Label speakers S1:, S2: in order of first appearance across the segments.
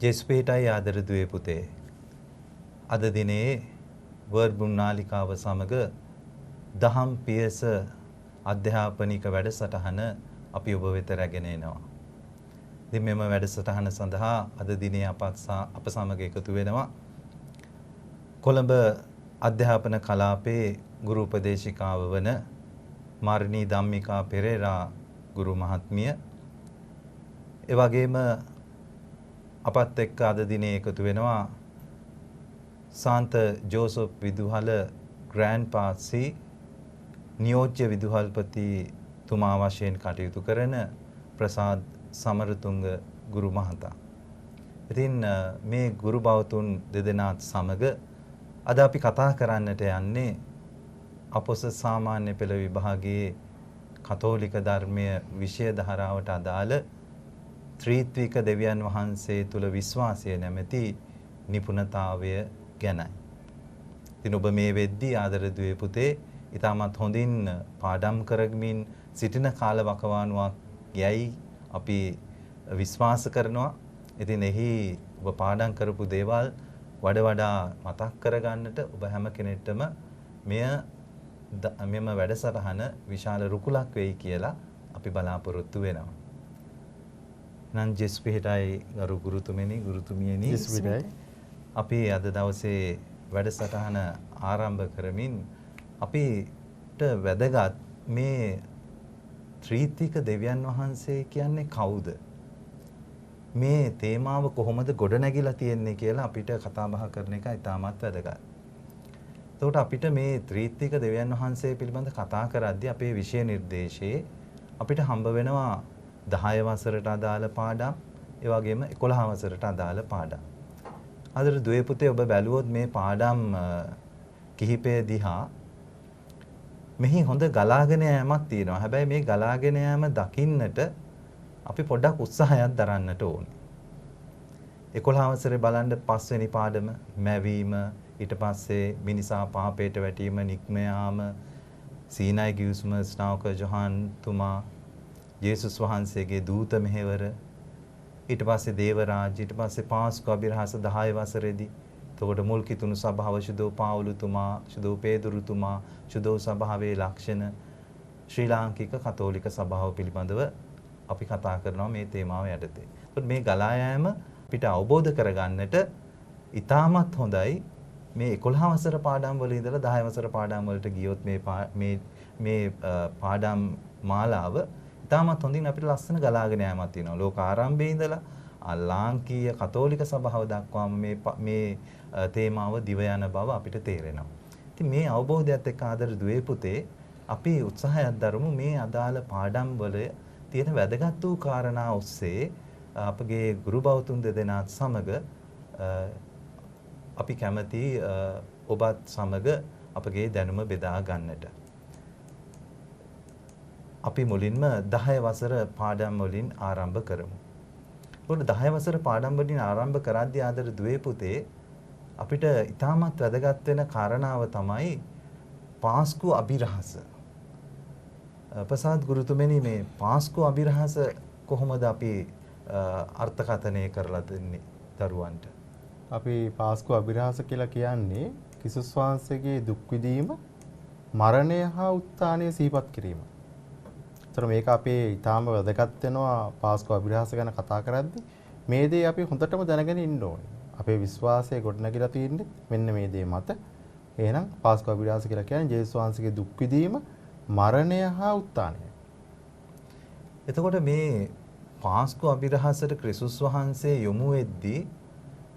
S1: ජෙස්පේටයි ආදර දුවේ පුතේ අද දිනේ වර්බුන් නාලිකාව සමග දහම් පියස අධ්‍යාපනික වැඩසටහන අපි ඔබ වෙත රැගෙන එනවා. ඉතින් මෙම වැඩසටහන සඳහා අද දිනේ අප සමග එකතු වෙනවා කොළඹ අධ්‍යාපන කලාපයේ ගුරු උපදේශිකාව වන මාර්නී ධම්මිකා පෙරේරා ගුරු මහත්මිය. ඒ වගේම අපත් එක්ක අද දිනේ එකතු වෙනවා සාන්ත ජෝසප් විදුහල ග්‍රෑන්ඩ් පාසි නියෝජ්‍ය විදුහල්පති තුමා වශයෙන් කටයුතු කරන ප්‍රසාද් සමරතුංග ගුරු මහතා. ඉතින් මේ ගුරු බවතුන් දෙදෙනාත් සමග අද අපි කතා කරන්නට යන්නේ අපොස සාමාන්‍ය පෙළ විභාගයේ කතෝලික ධර්මය විෂය ධාරාවට අදාළ ත්‍රිත්වික දෙවියන් වහන්සේ තුල විශ්වාසය නැමැති නිපුණතාවය ගැනයි. ඉතින් ඔබ මේ වෙද්දී ආදර දුවේ පුතේ ඊටමත් හොඳින් පාඩම් කරගමින් සිටින කාල වකවානුවක් යයි අපි විශ්වාස කරනවා. ඉතින් එහි ඔබ පාඩම් කරපු දේවල් වඩා මතක් කරගන්නට ඔබ හැම කෙනෙක්ටම මෙම වැඩසටහන විශාල රුකුලක් වෙයි කියලා අපි බලාපොරොත්තු වෙනවා. නම් ජෙස්පිහිටයි ගරු ගුරුතුමනි ගුරුතුමියනි අපි අද දවසේ වැඩසටහන ආරම්භ කරමින් අපිට වැදගත් මේ ත්‍රිත්වික දෙවියන් වහන්සේ කියන්නේ කවුද? මේ තේමාව කොහොමද ගොඩනැගිලා තියෙන්නේ කියලා අපිට කතා බහ කරන එක ඉතාමත් වැදගත්. එතකොට අපිට මේ ත්‍රිත්වික දෙවියන් වහන්සේ පිළිබඳ කතා කරද්දී අපේ විෂය නිර්දේශයේ අපිට හම්බ වෙනවා 10 වසරට අදාළ පාඩම්, ඒ වගේම 11 වසරට අදාළ පාඩම්. අදට දුවේ පුතේ ඔබ බැලුවොත් මේ පාඩම් කිහිපය දිහා මෙහි හොඳ ගලාගෙන යෑමක් තියෙනවා. හැබැයි මේ ගලාගෙන යෑම දකින්නට අපි පොඩ්ඩක් උත්සාහයක් දරන්නට ඕනේ. 11 වසරේ බලන්න 5 වෙනි පාඩම මැවීම, ඊට පස්සේ මිනිසා පාපයට වැටීම, නික්ම යාම, සීනයි ගිවිසුම, ස්නාවක ජොහන් තුමා, ජේසුස් වහන්සේගේ දූත මෙහෙවර, ඊට පස්සේ දේව රාජ්‍ය, ඊට පස්සේ පාස්කු අභිරහස 10 වසරේදී. එතකොට මුල් කිතුණු සභාව, ශුදෝ පාවුලුතුමා, ශුදෝ පේදුරුතුමා, ශුදෝ සභාවේ ලක්ෂණ, ශ්‍රී ලාංකික කතෝලික සභාව පිළිබඳව අපි කතා කරනවා මේ තේමාව යටතේ. එතකොට මේ ගලා යෑම අපිට අවබෝධ කරගන්නට ඉතාමත් හොඳයි. මේ 11 වසර පාඩම් වල ඉඳලා 10 වසර පාඩම් වලට ගියොත් මේ පාඩම් මාලාව ඉතාමත් හොඳින් අපිට ලස්සන ගලාගෙන යෑමක් තියෙනවා. ලෝක ආරම්භයේ ඉඳලා ලාංකීය කතෝලික සභාව දක්වාම මේ තේමාව දිව යන බව අපිට තේරෙනවා. ඉතින් මේ අවබෝධයත් එක්ක ආදර දුවේ පුතේ අපි උත්සාහයක් දරමු මේ අදාළ පාඩම් වල තියෙන වැදගත් වූ කාරණා ඔස්සේ අපගේ ගුරු බවතුන් දෙදෙනාත් සමග අපි කැමති ඔබත් සමග අපගේ දැනුම බෙදා ගන්නට. අපි මුලින්ම 10 වසර පාඩම් වලින් ආරම්භ කරමු. ඒකට 10 වසර පාඩම් වලින් ආරම්භ කරද්දී ආදර දුවේ පුතේ අපිට ඉතාමත් වැදගත් වෙන කාරණාව තමයි පාස්කු අභිරහස. ප්‍රසාද් ගුරුතුමනි මේ පාස්කු අභිරහස කොහොමද අපි අර්ථකථනය කරලා දෙන්නේ දරුවන්ට?
S2: අපි පාස්කු අභිරහස කියලා කියන්නේ ක්‍රිස්තුස් වහන්සේගේ දුක් විඳීම, මරණය හා උත්ථානය සිහිපත් කිරීම. ඒතර මේක අපේ ඊටාම වැදගත් වෙනවා පාස්කු අභිරහස ගැන කතා කරද්දී. මේ දේ අපි හොඳටම දැනගෙන ඉන්න ඕනේ. අපේ විශ්වාසය ගොඩනැගිලා තියෙන්නේ මෙන්න මේ දේ මත. එහෙනම් පාස්කු අභිරහස කියලා කියන්නේ ජේසුස් වහන්සේගේ දුක් විඳීම, මරණය හා උත්ථානය.
S1: එතකොට මේ පාස්කු අභිරහසට ක්‍රිස්තුස් වහන්සේ යොමු වෙද්දී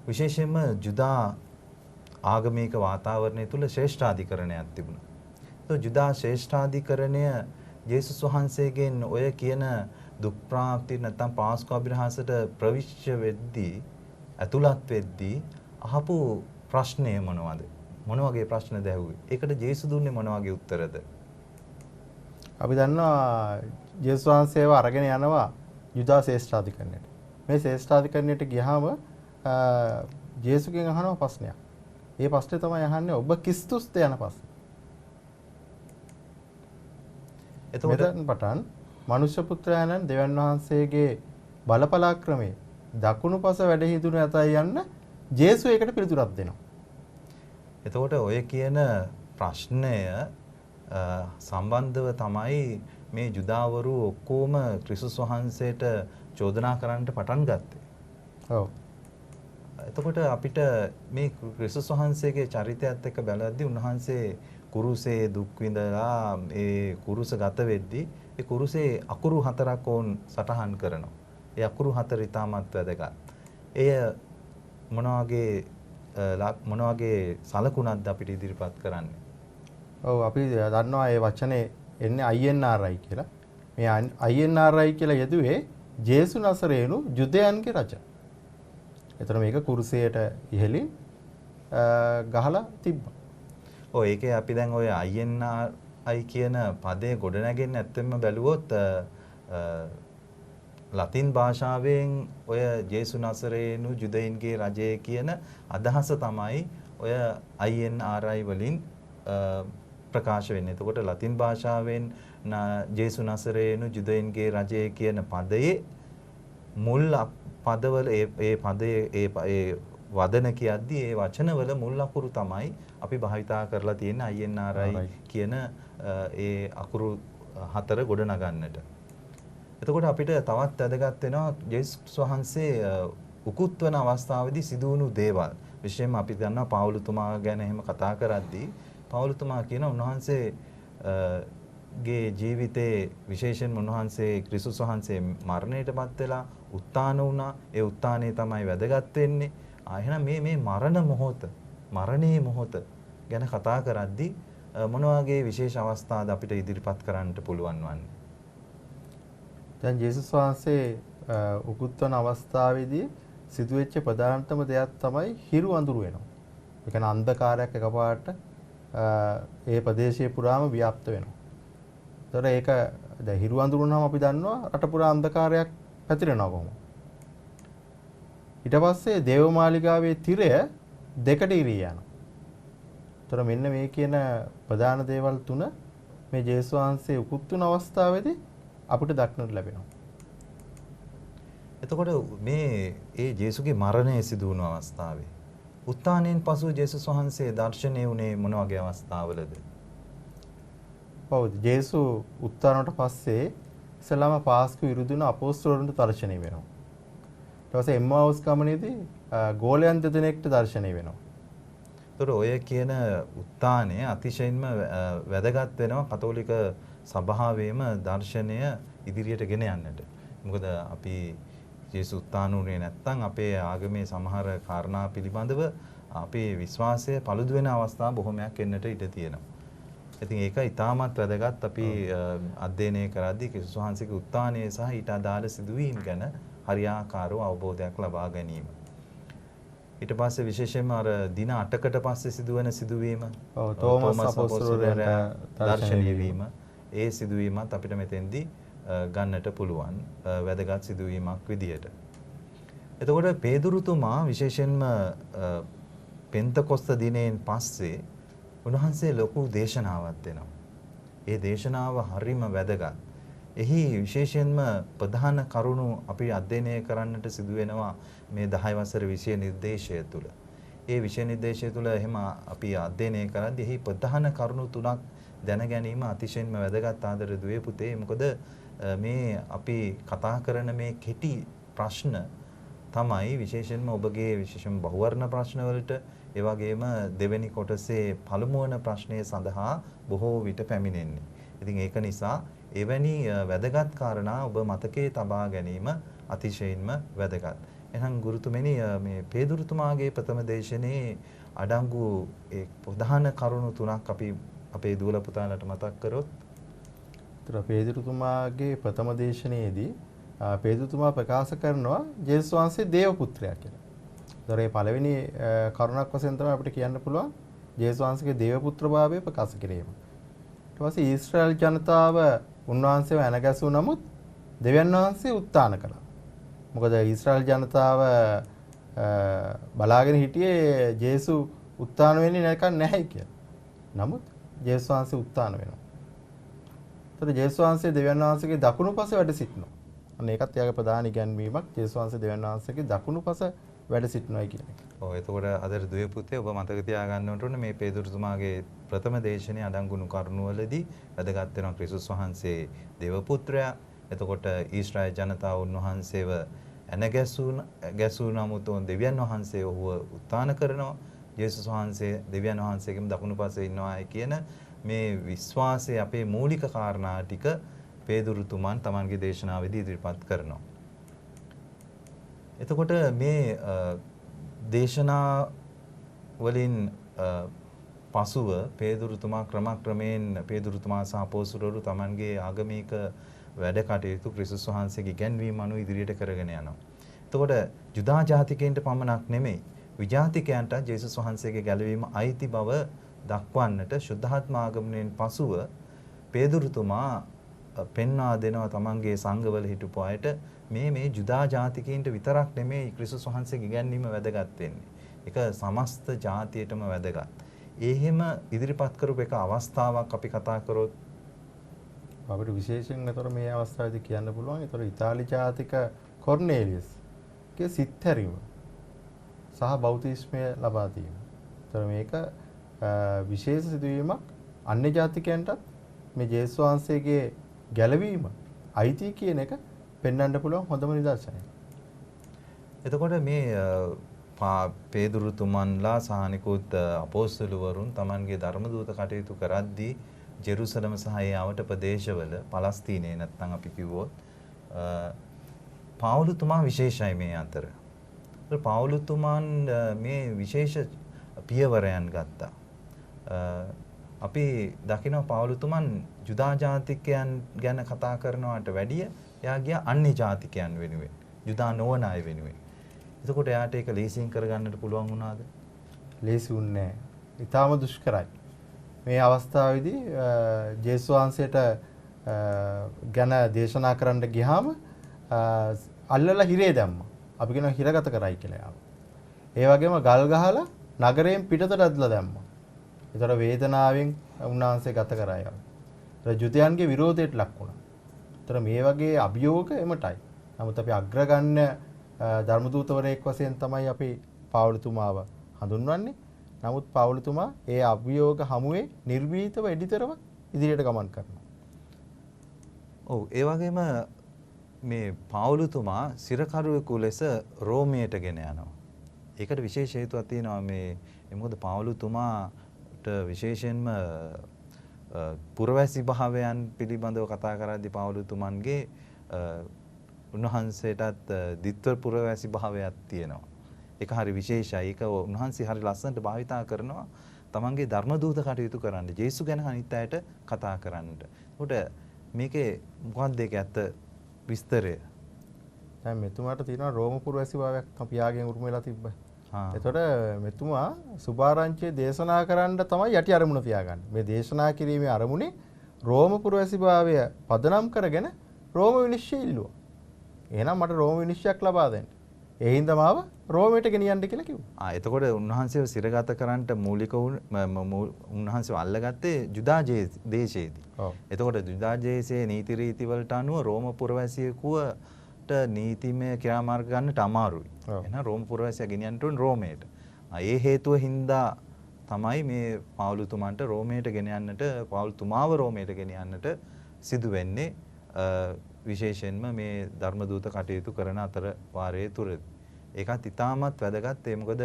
S1: විශේෂයෙන්ම ජුදා ආගමික වාතාවරණය තුල ශ්‍රේෂ්ඨාධිකරණයක් තිබුණා. ඒ ජුදා ශ්‍රේෂ්ඨාධිකරණය ජේසුස් වහන්සේගෙන් ඔය කියන දුක් ප්‍රාප්ති නැත්නම් පාස්කු අභිරහසට ප්‍රවිශ්‍ය වෙද්දී, ඇතුළත් වෙද්දී අහපු ප්‍රශ්නය මොනවද? මොන වගේ ප්‍රශ්නද ඇහුවේ? ඒකට ජේසුස් දුන්නේ මොන වගේ උත්තරද?
S2: අපි දන්නවා ජේසුස් වහන්සේව අරගෙන යනවා යුදා ශ්‍රේෂ්ඨාධිකරණයට. මේ ශ්‍රේෂ්ඨාධිකරණයට ගියාම ජේසුස්ගෙන් අහනවා ප්‍රශ්නයක්. ඒ ප්‍රශ්නේ තමයි අහන්නේ ඔබ ක්‍රිස්තුස්ද යන ප්‍රශ්නේ. එතකොට පටන් මනුෂ්‍ය පුත්‍රයාණන් දෙවියන් වහන්සේගේ බලපලාක්‍රමයේ දකුණු පස වැඩ හිඳුන ඇතයි යන්න ජේසු ඒකට පිළිතුරක් දෙනවා.
S1: එතකොට ඔය කියන ප්‍රශ්නය සම්බන්ධව තමයි මේ ජුදාවරු ඔක්කොම ක්‍රිස්තුස් වහන්සේට චෝදනා කරන්නට පටන් ගත්තේ.
S2: ඔව්.
S1: එතකොට අපිට මේ ක්‍රිස්තුස් වහන්සේගේ චරිතයත් එක්ක බලද්දී උන්වහන්සේ කුරුසේ දුක් විඳලා ඒ කුරුස ගත වෙද්දී ඒ කුරුසේ අකුරු 4ක් ඕන් සටහන් කරනවා. ඒ අකුරු 4 ඉතාමත් වැදගත්. එය මොන වගේ සලකුණක්ද අපිට ඉදිරිපත් කරන්නේ?
S2: ඔව් අපි දන්නවා මේ වචනේ එන්නේ INRI කියලා. මේ INRI කියලා යෙදුවේ ජේසු නසරේනු ජුදයන්ගේ රජ. එතන මේක කුරුසයට ඉහළින් ගහලා තිබ්බා.
S1: ඔව් ඒකේ අපි දැන් ඔය INRI කියන පදේ ගොඩනැගෙන්නේ ඇත්තෙන්ම බැලුවොත් ලතින් භාෂාවෙන් ඔය ජේසු නසරේනු ජුදයින්ගේ රජය කියන අදහස තමයි ඔය INRI වලින් ප්‍රකාශ වෙන්නේ. එතකොට ලතින් භාෂාවෙන් ජේසු නසරේනු ජුදයින්ගේ රජය කියන පදයේ මුල් පදවල ඒ පදයේ ඒ වදන කියද්දී ඒ වචනවල මුල් අකුරු තමයි අපි භාවිතා කරලා තියෙන INRI කියන ඒ අකුරු 4 ගොඩ නගන්නට. එතකොට අපිට තවත් වැදගත් වෙනවා ජේසුස් වහන්සේ උකුත් වන අවස්ථාවේදී සිදු වුණු දේවල්. විශේෂයෙන්ම අපි දන්නවා පාවුලුතුමා ගැන එහෙම කතා කරද්දී පාවුලුතුමා කියන උන්වහන්සේ ගේ ජීවිතයේ විශේෂයෙන්ම උන්වහන්සේ ක්‍රිස්තුස් වහන්සේ මරණයටපත් වෙලා උත්ථාන වුණා. ඒ උත්ථානය තමයි වැදගත් වෙන්නේ. එහෙනම් මේ මරණයේ මොහොත ගැන කතා කරද්දී මොන වගේ විශේෂ අවස්ථාද අපිට ඉදිරිපත් කරන්නට පුළුවන් වන්නේ?
S2: දැන් ජේසුස් වහන්සේ උකුත් වන අවස්ථාවේදී සිදුවෙච්ච ප්‍රධානතම දෙයක් තමයි හිරු අඳුරු වෙනවා. ඒ කියන්නේ අන්ධකාරයක් එකපාරට ඒ ප්‍රදේශයේ පුරාම ව්‍යාප්ත වෙනවා. ඒතර ඒක දැන් හිරු අඳුරු වුණාම අපි දන්නවා රට පුරා අන්ධකාරයක් පැතිරෙනවා කොහොමද? ඊට පස්සේ දේවමාලිගාවේ තිරය දෙකට ඉරී යනවා. ඒතර මෙන්න මේ කියන ප්‍රධාන දේවල් තුන මේ ජේසුස් වහන්සේ උකුත් වුණ අවස්ථාවේදී අපිට දක්නට ලැබෙනවා.
S1: එතකොට මේ ඒ ජේසුගේ මරණය සිදු වුණු අවස්ථාවේ උත්ථානයෙන් පසු ජේසුස් වහන්සේ දර්ශනය වුණේ මොන වගේ අවස්ථාවලද?
S2: ඔව් ජේසු උත්ථානයට පස්සේ ඉස්සලාම පාස්කු ඉරුදුන අපොස්තලවරුන්ට දර්ශනය වෙනවා. ඊට පස්සේ එම්මාවුස් ගමනේදී ගෝලයන් දෙදෙනෙක්ට දර්ශනය වෙනවා.
S1: ඒතර ඔය කියන උත්ථානය අතිශයින්ම වැදගත් වෙනවා කතෝලික සභාවේම දර්ශනය ඉදිරියට ගෙන යන්නට. මොකද අපි ජේසුස් උත්ථාන වුණේ නැත්නම් අපේ ආගමේ සමහර කාරණා පිළිබඳව අපේ විශ්වාසය පළුදු වෙන අවස්ථා බොහොමයක් එන්නට ඉඩ තියෙනවා. ඉතින් ඒක ඉතාමත් වැදගත් අපි අධ්‍යයනය කරද්දී ක්‍රිස්තුස් වහන්සේගේ උත්ථානය සහ ඊට අදාළ සිදුවීම් ගැන හරියාකාරව අවබෝධයක් ලබා ගැනීම. ඊට පස්සේ විශේෂයෙන්ම අර දින 8කට පස්සේ සිදුවෙන සිදුවීම
S2: තෝමස් අපොස්තලයා
S1: දර්ශනය වීම ඒ සිදුවීමත් අපිට මෙතෙන්දී ගන්නට පුළුවන් වැදගත් සිදුවීමක් විදියට. එතකොට පේදුරුතුමා විශේෂයෙන්ම පෙන්තකොස්ත දිනයෙන් පස්සේ උන්වහන්සේ ලොකු දේශනාවක් දෙනවා. ඒ දේශනාව හරිම වැදගත්. එහි විශේෂයෙන්ම ප්‍රධාන කරුණු අපි අධ්‍යයනය කරන්නට සිදු වෙනවා මේ 10 වසර විෂය නිර්දේශය තුළ. ඒ විෂය නිර්දේශය තුළ එහෙම අපි අධ්‍යයනය කරද්දී එහි ප්‍රධාන කරුණු 3ක් දැන ගැනීම අතිශයින්ම වැදගත් ආදර දුවේ පුතේ. මොකද මේ අපි කතා කරන මේ කෙටි ප්‍රශ්න තමයි විශේෂයෙන්ම ඔබගේ විශේෂම බහුවර්ණ ප්‍රශ්න වලට ඒ වගේම දෙවෙනි කොටසේ පළමු වන ප්‍රශ්නය සඳහා බොහෝ විට පැමිණෙන්නේ. ඉතින් ඒක නිසා එවැනි වැදගත් කාරණා ඔබ මතකයේ තබා ගැනීම අතිශයින්ම වැදගත්. එහෙනම් ගුරුතුමනි මේ පේදුරුතුමාගේ ප්‍රථම දේශනේ අඩංගු ඒ ප්‍රධාන කරුණු 3ක් අපි අපේ දුවල පුතාලට මතක් කරොත්.
S2: ඒතර පේදුරුතුමාගේ ප්‍රථම දේශනයේදී පේදුරුතුමා ප්‍රකාශ කරනවා ජේසුස් වහන්සේ දේව පුත්‍රයා කියලා. ඒතර මේ පළවෙනි කරුණක් වශයෙන් තමයි අපිට කියන්න පුළුවන් ජේසුස් වහන්සේගේ දේව පුත්‍රභාවය ප්‍රකාශ කිරීම. ඊට පස්සේ ඊශ්‍රායල් ජනතාව උන්වහන්සේව ඇනගැසූ නමුත් දෙවියන් වහන්සේ උත්ථාන කළා. මොකද ඊශ්‍රායල් ජනතාව බලාගෙන හිටියේ ජේසු උත්ථාන වෙන්නේ නැහැ කියලා. නමුත් ජේසුස් වහන්සේ උත්ථාන වෙනවා. ඒතර ජේසුස් වහන්සේ දෙවියන් වහන්සේගේ දකුණු පසේ වැඩ සිටිනවා. අන්න ඒකත් එයාගේ ප්‍රධාන ඉගැන්වීමක් ජේසුස් වහන්සේ දෙවියන් වහන්සේගේ දකුණුපස වැඩ සිටිනවායි කියන එක.
S1: ඔව් එතකොට අද දුවේ පුතේ ඔබ මතක තියාගන්න ඕනේ මේ පේදුරුතුමාගේ ප්‍රථම දේශනේ අඩංගුණු කරුණවලදී වැදගත් වෙනවා ක්‍රිස්තුස් වහන්සේ දේව පුත්‍රයා. එතකොට ඊශ්‍රායල් ජනතාව උන්වහන්සේව ගැසූ නමුත් දෙවියන් වහන්සේ ඔහුව උත්ථාන කරනවා. ජේසුස් වහන්සේ දෙවියන් වහන්සේගෙම දකුණුපසේ ඉන්නවායි කියන මේ විශ්වාසයේ අපේ මූලික කාරණා ටික පේදුරුතුමන් තමන්ගේ දේශනාවේදී ඉදිරිපත් කරනවා. එතකොට මේ දේශනා වලින් පසුව පේදුරුතුමා ක්‍රමක්‍රමයෙන් පේදුරුතුමා සහ අපොස්තුලවරු තමන්ගේ ආගමික වැඩ කටයුතු ක්‍රිස්තුස් වහන්සේගේ ඉගැන්වීම අනුව ඉදිරියට කරගෙන යනවා. එතකොට ජුදා ජාතිකයන්ට පමණක් නෙමෙයි විජාතිකයන්ට ජේසුස් වහන්සේගේ ගැලවීම අයිති බව දක්වන්නට ශුද්ධාත්ම ආගමනයෙන් පසුව පේදුරුතුමා පෙන්වා දෙනවා තමන්ගේ සංඝවල හිටපු අයට මේ ජුදා ජාතිකයන්ට විතරක් නෙමෙයි ක්‍රිස්තුස් වහන්සේගේ ඉගැන්වීම වැදගත් වෙන්නේ. ඒක සමස්ත ජාතියටම වැදගත්. එහෙම ඉදිරිපත් කරපු එක අවස්ථාවක් අපි කතා කරොත්
S2: අපිට විශේෂයෙන් ඒතර මේ අවස්ථාවේදී කියන්න පුළුවන් ඒතර ඉතාලි ජාතික කොර්නේලියස් ගේ සිත් හැරීම සහ බෞතිස්මය ලබා දීම. ඒතර මේක විශේෂ සිදුවීමක් අන්‍ය ජාතිකයන්ටත් මේ ජේසුස් වහන්සේගේ ගැලවීම අයිති කියන එක පෙන්වන්න පුළුවන් හොඳම නිදර්ශනය.
S1: එතකොට මේ පේදුරුතුමන්ලා සානිකුත් අපොස්තලවරුන් තමන්ගේ ධර්ම දූත කටයුතු කරද්දී ජෙරුසලම සහ ඒ අවට ප්‍රදේශවල පලස්තීනයේ නැත්නම් අපි කිව්වොත් පාවුලුතුමා විශේෂයි මේ අතර. පාවුලුතුමන් මේ විශේෂ පියවරයන් ගත්තා. අපි දකිනවා පාවුලුතුමන් ජුදා ජාතිකයන් ගැන කතා කරනවට වැඩිය එයා ගියා අන්‍ය ජාතිකයන් වෙනුවෙන් ජුදා නොවන අය වෙනුවෙන්. එතකොට එයාට ඒක ලේසියෙන් කරගන්නට පුළුවන් වුණාද?
S2: ලේසි වුණේ නැහැ. ඊටාම දුෂ්කරයි. මේ අවස්ථාවේදී ජේසුස් වහන්සේට ගැන දේශනා කරන්න ගියාම අල්ලලා හිරේ දැම්මා. අපි කියනවා හිරගත කරයි කියලා යාව. ඒ වගේම ගල් ගහලා නගරයෙන් පිටතට ඇදලා දැම්මා. ඒතර වේදනාවෙන් උන්වහන්සේ ගත කරා යාව. ඒතර ජුතයන්ගේ විරෝධයට ලක් වුණා. ඒතර මේ වගේ අභියෝග එමටයි. නමුත් අපි අග්‍රගණ්‍ය ධර්මදූතවරයෙක් වශයෙන් තමයි අපි පාවුලුතුමාව හඳුන්වන්නේ. නමුත් පාවුලුතුමා ඒ අභියෝග හමුවේ නිර්භීතව එඩිතරව ඉදිරියට ගමන් කරනවා.
S1: ඔව් ඒ වගේම මේ පාවුලුතුමා සිරකරුවෙකු ලෙස රෝමයට ගෙන යනවා. ඒකට විශේෂ හේතුවක් තියෙනවා මේ මොකද පාවුලුතුමාට විශේෂයෙන්ම පුරවැසි භාවයන් පිළිබඳව කතා කරද්දී පාවුලුතුමන්ගේ උන්වහන්සේටත් ditthව පුරවැසි භාවයක් තියෙනවා. ඒක හරි විශේෂයි. ඒක උන්වහන්සේ හරි ලස්සනට භාවිතා කරනවා තමන්ගේ ධර්ම දූත කටයුතු කරන්න. ජේසුස් ගැන අනිත් අයට කතා කරන්නට. ඒකට මේකේ මොකක්ද ඒක ඇත්ත විස්තරය?
S2: දැන් මෙතුමාට තියෙනවා රෝම පුරවැසි භාවයක් අපි යාගෙන් උරුම වෙලා තිබ්බා. එතකොට මෙතුමා සුභාරංචියේ දේශනා කරන්න තමයි යටි අරමුණ තියාගන්නේ. මේ දේශනා කිරීමේ අරමුණේ රෝම පුරවැසි භාවය පදනම් කරගෙන රෝම විනිශ්චය ඉල්ලුවා. එහෙනම් මට රෝම විනිශ්චයක් ලබා දෙන්න. ඒ හින්දා මාව රෝමයට ගෙනියන්න කියලා කිව්වා.
S1: එතකොට උන්වහන්සේව සිරගත කරන්නට මූලික උන්වහන්සේව අල්ලගත්තේ ජුදා දේශයේදී. එතකොට ජුදා දේශයේ නීති රීති වලට අනුව රෝම පුරවැසියෙකුට නීතිමය ක්‍රියාමාර්ග ගන්නට අමාරුයි. එහෙනම් රෝම පුරවැසියා ගෙනියන්න ඕන රෝමයට. ඒ හේතුව හින්දා තමයි මේ පාවුලුතුමන්ට රෝමයට ගෙන යන්නට පාවුලුතුමාව රෝමයට ගෙන යන්නට සිදු වෙන්නේ. විශේෂයෙන්ම මේ ධර්ම දූත කටයුතු කරන අතර වාරයේ තුරදී. ඒකත් ඉතාමත් වැදගත්. ඒ මොකද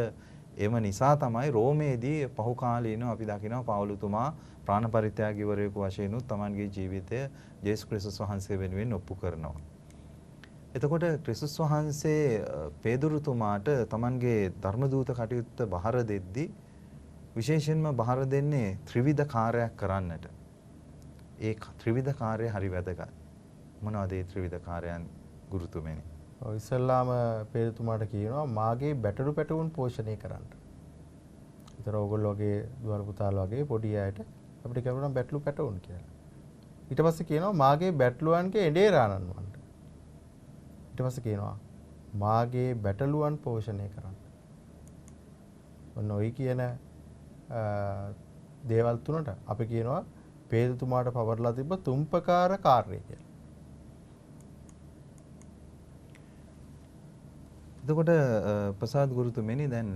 S1: එම නිසා තමයි රෝමේදී පහු කාලීනව අපි දකිනවා පාවුලුතුමා ප්‍රාණ පරිත්‍යාගීවරයෙකු වශයෙන් උත් තමන්ගේ ජීවිතය ජේසුස් ක්‍රිස්තුස් වහන්සේ වෙනුවෙන් ඔප්පු කරනවා. එතකොට ක්‍රිස්තුස් වහන්සේ පේදුරුතුමාට තමන්ගේ ධර්ම දූත කටයුත්ත බහර දෙද්දී විශේෂයෙන්ම බහර දෙන්නේ ත්‍රිවිධ කාර්යයක් කරන්නට. ඒ ත්‍රිවිධ කාර්යය හරි වැදගත්. මොනවද ඒ ත්‍රිවිධ කාර්යයන් ගුරුතුමනි?
S2: ඔය ඉස්සල්ලාම පේදුතුමාට කියනවා මාගේ බැටළු පැටවුන් පෝෂණය කරන්න. ඒතර ඕගොල්ලෝගේ දුවර පුතාලා වගේ පොඩි අයට අපිට කියනවා බැටළු පැටවුන් කියලා. ඊට පස්සේ කියනවා මාගේ බැටළුවන්ගේ එඩේ රානන්වන්න. ඊට පස්සේ කියනවා මාගේ බැටළුවන් පෝෂණය කරන්න. ඔන්න ඔයි කියන දේවල් තුනට අපි කියනවා පේදුතුමාට පවර්ලා තිබ්බ තුම්පකාර කාර්යය කියලා.
S1: එතකොට ප්‍රසාද් ගුරුතුමනි දැන්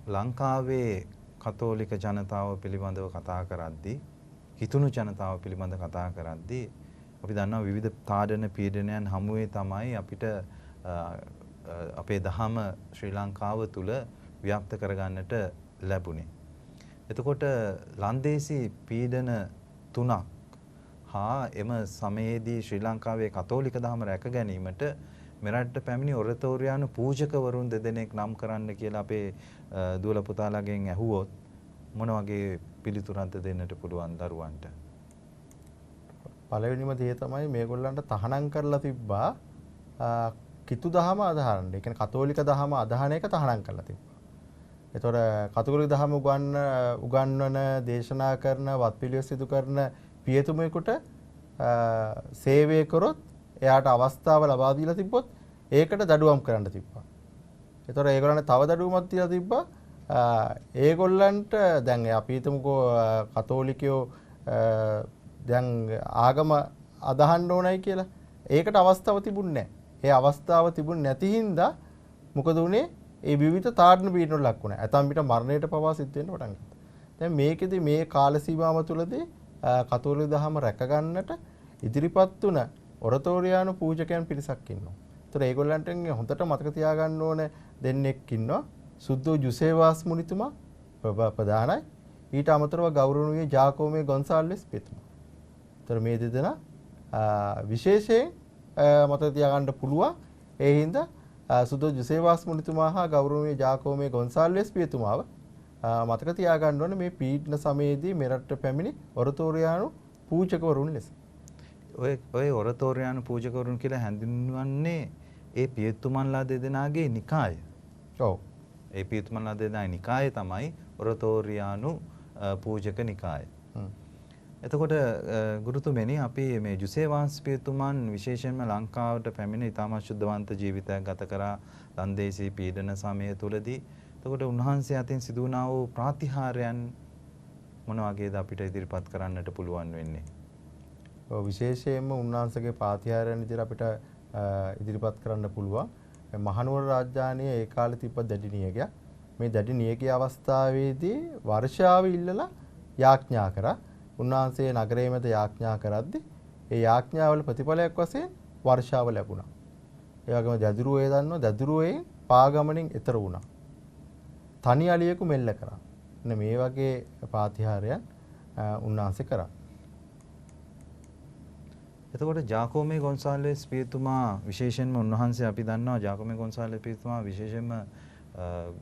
S1: ලංකාවේ කතෝලික ජනතාව පිළිබඳව කතා කරද්දී හිතුණු ජනතාව පිළිබඳව කතා කරද්දී අපි දන්නවා විවිධ තාඩන පීඩනයන් හමුවේ තමයි අපිට අපේ දහම ශ්‍රී ලංකාව තුල ව්‍යාප්ත කරගන්නට ලැබුණේ. එතකොට ලන්දේසි පීඩන 3ක් හා එම සමයේදී ශ්‍රී ලංකාවේ කතෝලික දහම රැක ගැනීමට මෙරටට පැමිණි ඔරතෝරියානු පූජකවරුන් දෙදෙනෙක් නම් කරන්න කියලා අපේ දුවල පුතාලාගෙන් ඇහුවොත් මොන වගේ පිළිතුරක්ද දෙන්නට පුළුවන් දරුවන්ට?
S2: පළවෙනිම දේ තමයි මේගොල්ලන්ට තහනම් කරලා තිබ්බා කිතු දහම අදහන්න. ඒ කියන්නේ කතෝලික දහම අදහන එක තහනම් කරලා තිබ්බා. ඒතොර කතෝලික දහම උගන්වන දේශනා කරන වත්පිළිවෙත් සිදු කරන පියතුමෙකුට සේවය කරොත් එයාට අවස්ථාව ලබා දීලා තිබ්බොත් ඒකට දඩුවම් කරන්න තිබ්බා. ඒතොර ඒගොල්ලන්ට තව දඩුවමක් දීලා තිබ්බා. ඒගොල්ලන්ට දැන් අපි හිතමුකෝ කතෝලිකයෝ දැන් ආගම අදහන්න ඕනයි කියලා. ඒකට අවස්ථාව තිබුණේ නැහැ. ඒ අවස්ථාව තිබුණ නැති හින්දා මොකද උනේ? ඒ විවිධ තාඩන පීඩන ලක් වුණා. ඇතම් පිට මරණයට පවා සිද්ධ වෙන්න පටන් ගත්තා. දැන් මේකෙදි මේ කාල සීමාව තුළදී කතෝලික දහම රැක ගන්නට ඉදිරිපත් වුණ ඔරතෝරියානු පූජකයන් පිරිසක් ඉන්නවා. ඒතර ඒගොල්ලන්ට හොඳට මතක තියාගන්න ඕන දෙන්නෙක් ඉන්නවා. සුද්දෝ ජුසේවාස් මුනිතුමා ප්‍රධානයි. ඊට අමතරව ගෞරවනීය ජාකෝමේ ගොන්සාල්වෙස් පියතුමා. ඒතර මේ දෙදෙනා විශේෂයෙන් මතක තියාගන්න පුළුවන්. ඒ හින්දා සුද්දෝ ජුසේවාස් මුනිතුමා හා ගෞරවනීය ජාකෝමේ ගොන්සාල්වෙස් පියතුමාව මතක තියාගන්න ඕනේ මේ පීඩන සමයේදී මෙරටට පැමිණි ඔරතෝරියානු පූජකවරුන් ලෙස.
S1: ඔය ඔරතෝරියානු පූජකවරුන් කියලා හැඳින්වන්නේ ඒ පියතුමන්ලා දෙදෙනාගේ නිකාය.
S2: ඔව්.
S1: ඒ පියතුමන්ලා දෙදෙනාගේ නිකාය තමයි ඔරතෝරියානු පූජක නිකාය. එතකොට ගුරුතුමනි අපි මේ ජුසේවාස් පියතුමන් විශේෂයෙන්ම ලංකාවට පැමිණ ඉතාමත් ශුද්ධවන්ත ජීවිතයක් ගත කරා ලන්දේසි පීඩන සමය තුලදී. එතකොට උන්වහන්සේ අතින් සිදු වුණා වූ ප්‍රාතිහාර්යයන් මොන වගේද අපිට ඉදිරිපත් කරන්නට පුළුවන් වෙන්නේ?
S2: විශේෂයෙන්ම උන්වහන්සේගේ ප්‍රාතිහාර්යයන් විදිහට අපිට ඉදිරිපත් කරන්න පුළුවන්. මහනුවර රාජධානියේ ඒ කාලේ තිබ්බ දැඩි නියගයක්. මේ දැඩි නියගයේ අවස්ථාවේදී වර්ෂාව ඉල්ලලා යාඥා කරා. උන්වහන්සේ නගරයේ මැද යාඥා කරද්දී ඒ යාඥාවල ප්‍රතිඵලයක් වශයෙන් වර්ෂාව ලැබුණා. ඒ වගේම දදුරුවේ දන්නවා දදුරුවේ පාගමනින් එතර වුණා. තනි අලියෙකු මෙල්ල කරා. මේ වගේ ප්‍රාතිහාර්යයන් උන්වහන්සේ කරා.
S1: එතකොට ජාකෝමේ ගොන්සාල්වෙස් පියතුමා විශේෂයෙන්ම උන්වහන්සේ අපි දන්නවා ජාකෝමේ ගොන්සාල්වෙස් පියතුමා විශේෂයෙන්ම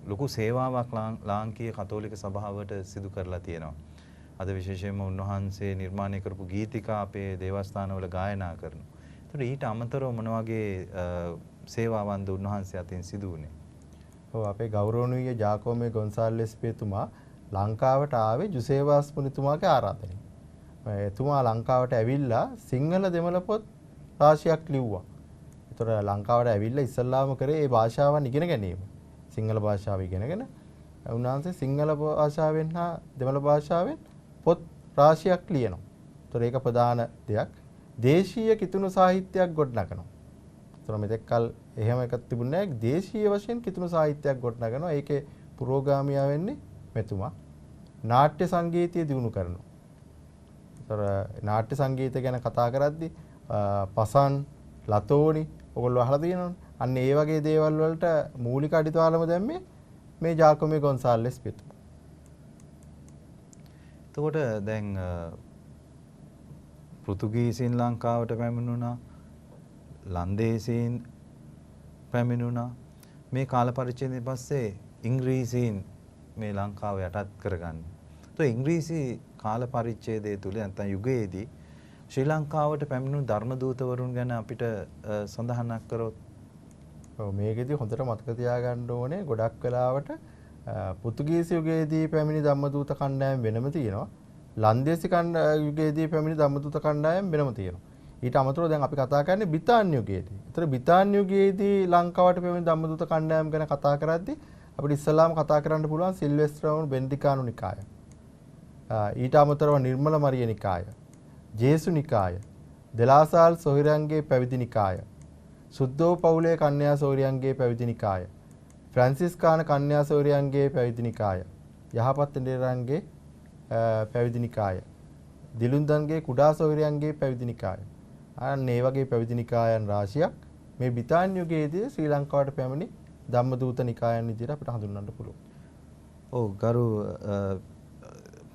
S1: ලොකු සේවාවක් ලාංකීය කතෝලික සභාවට සිදු කරලා තියෙනවා. අද විශේෂයෙන්ම උන්වහන්සේ නිර්මාණය කරපු ගීතිකා අපේ දේවස්ථානවල ගායනා කරනවා. ඒතකොට ඊට අමතරව මොන වගේ සේවාවන්ද උන්වහන්සේ අතින් සිදු වුණේ?
S2: ඔව් අපේ ගෞරවනීය ජාකෝමේ ගොන්සාල්වෙස් පියතුමා ලංකාවට ආවේ ජුසේවාස් මුනිතුමාගේ ආරාධනෙන්. එතුමා ලංකාවට ඇවිල්ලා සිංහල දෙමළ පොත් රාශියක් ලිව්වා. ඒතර ලංකාවට ඇවිල්ලා ඉස්සල්ලාම කරේ මේ භාෂාවන් ඉගෙන ගැනීම. සිංහල භාෂාව ඉගෙනගෙන උන්වහන්සේ සිංහල භාෂාවෙන් හා දෙමළ භාෂාවෙන් පොත් රාශියක් ලියනවා. ඒතර ඒක ප්‍රධාන දෙයක්. දේශීය කිතුණු සාහිත්‍යයක් ගොඩනගනවා. ඒතර මෙතෙක් කල එහෙම එකක් තිබුණේ නැහැ. දේශීය වශයෙන් කිතුණු සාහිත්‍යයක් ගොඩනගනවා. ඒකේ පුරෝගාමියා වෙන්නේ මෙතුමා. නාට්‍ය සංගීතය දියුණු කරනවා. ඒතර නාට්‍ය සංගීතය ගැන කතා කරද්දී පසන් ලතෝනි ඔයගොල්ලෝ අහලා තියෙනවනේ. අන්න ඒ වගේ දේවල් වලට මූලික අඩිතාලම දැම්මේ මේ ජාකෝමේ ගොන්සාල්වෙස් පියතුමා.
S1: එතකොට දැන් පෘතුගීසීන් ලංකාවට පැමිණුණා, ලන්දේසීන් පැමිණුණා. මේ කාල පරිච්ඡේදයෙන් පස්සේ ඉංග්‍රීසීන් මේ ලංකාව යටත් කරගන්න. તો ඉංග්‍රීසි කාල පරිච්ඡේදය තුල නැත්නම් යුගයේදී ශ්‍රී ලංකාවට පැමිණුණු ධර්මදූතවරුන් ගැන අපිට සඳහනක් කරොත්
S2: මේකෙදි හොඳට මතක තියාගන්න ඕනේ ගොඩක් වෙලාවට පෘතුගීසි යුගයේදී පැමිණි ධම්මදූත කණ්ඩායම් වෙනම තියෙනවා. ලන්දේසි යුගයේදී පැමිණි ධම්මදූත කණ්ඩායම් වෙනම තියෙනවා. ඊට අමතරව දැන් අපි කතා කරන්නේ බ්‍රිතාන්‍ය යුගයේදී. ඒතර බ්‍රිතාන්‍ය යුගයේදී ලංකාවට පැමිණි ධම්මදූත කණ්ඩායම් ගැන කතා කරද්දී අපිට ඉස්සල්ලාම කතා කරන්න පුළුවන් සිල්වෙස්ට්‍රවුන් බෙන්ඩිකානු නිකාය. ඊට අමතරව නිර්මල මරිය නිකාය, ජේසු නිකාය, දෙලාසාල් සොහිරන්ගේ පැවිදි නිකාය, සුද්ධෝ පවුලේ කන්‍යාසෝරියන්ගේ පැවිදි නිකාය. ෆ්‍රැන්සිස්කාන කන්‍යාසෝරියන්ගේ පැවිදි නිකාය. යහපත් දෙරන්ගේ පැවිදි නිකාය. දිලුන්දන්ගේ කුඩා සෝරියන්ගේ පැවිදි නිකාය. අන්න ඒ වගේ පැවිදි නිකායන් රාශියක් මේ බ්‍රිතාන්‍ය යුගයේදී ශ්‍රී ලංකාවට පැමිණි ධම්මදූත නිකායන් විදිහට අපිට හඳුන්වන්න පුළුවන්.
S1: ඔව් ගරු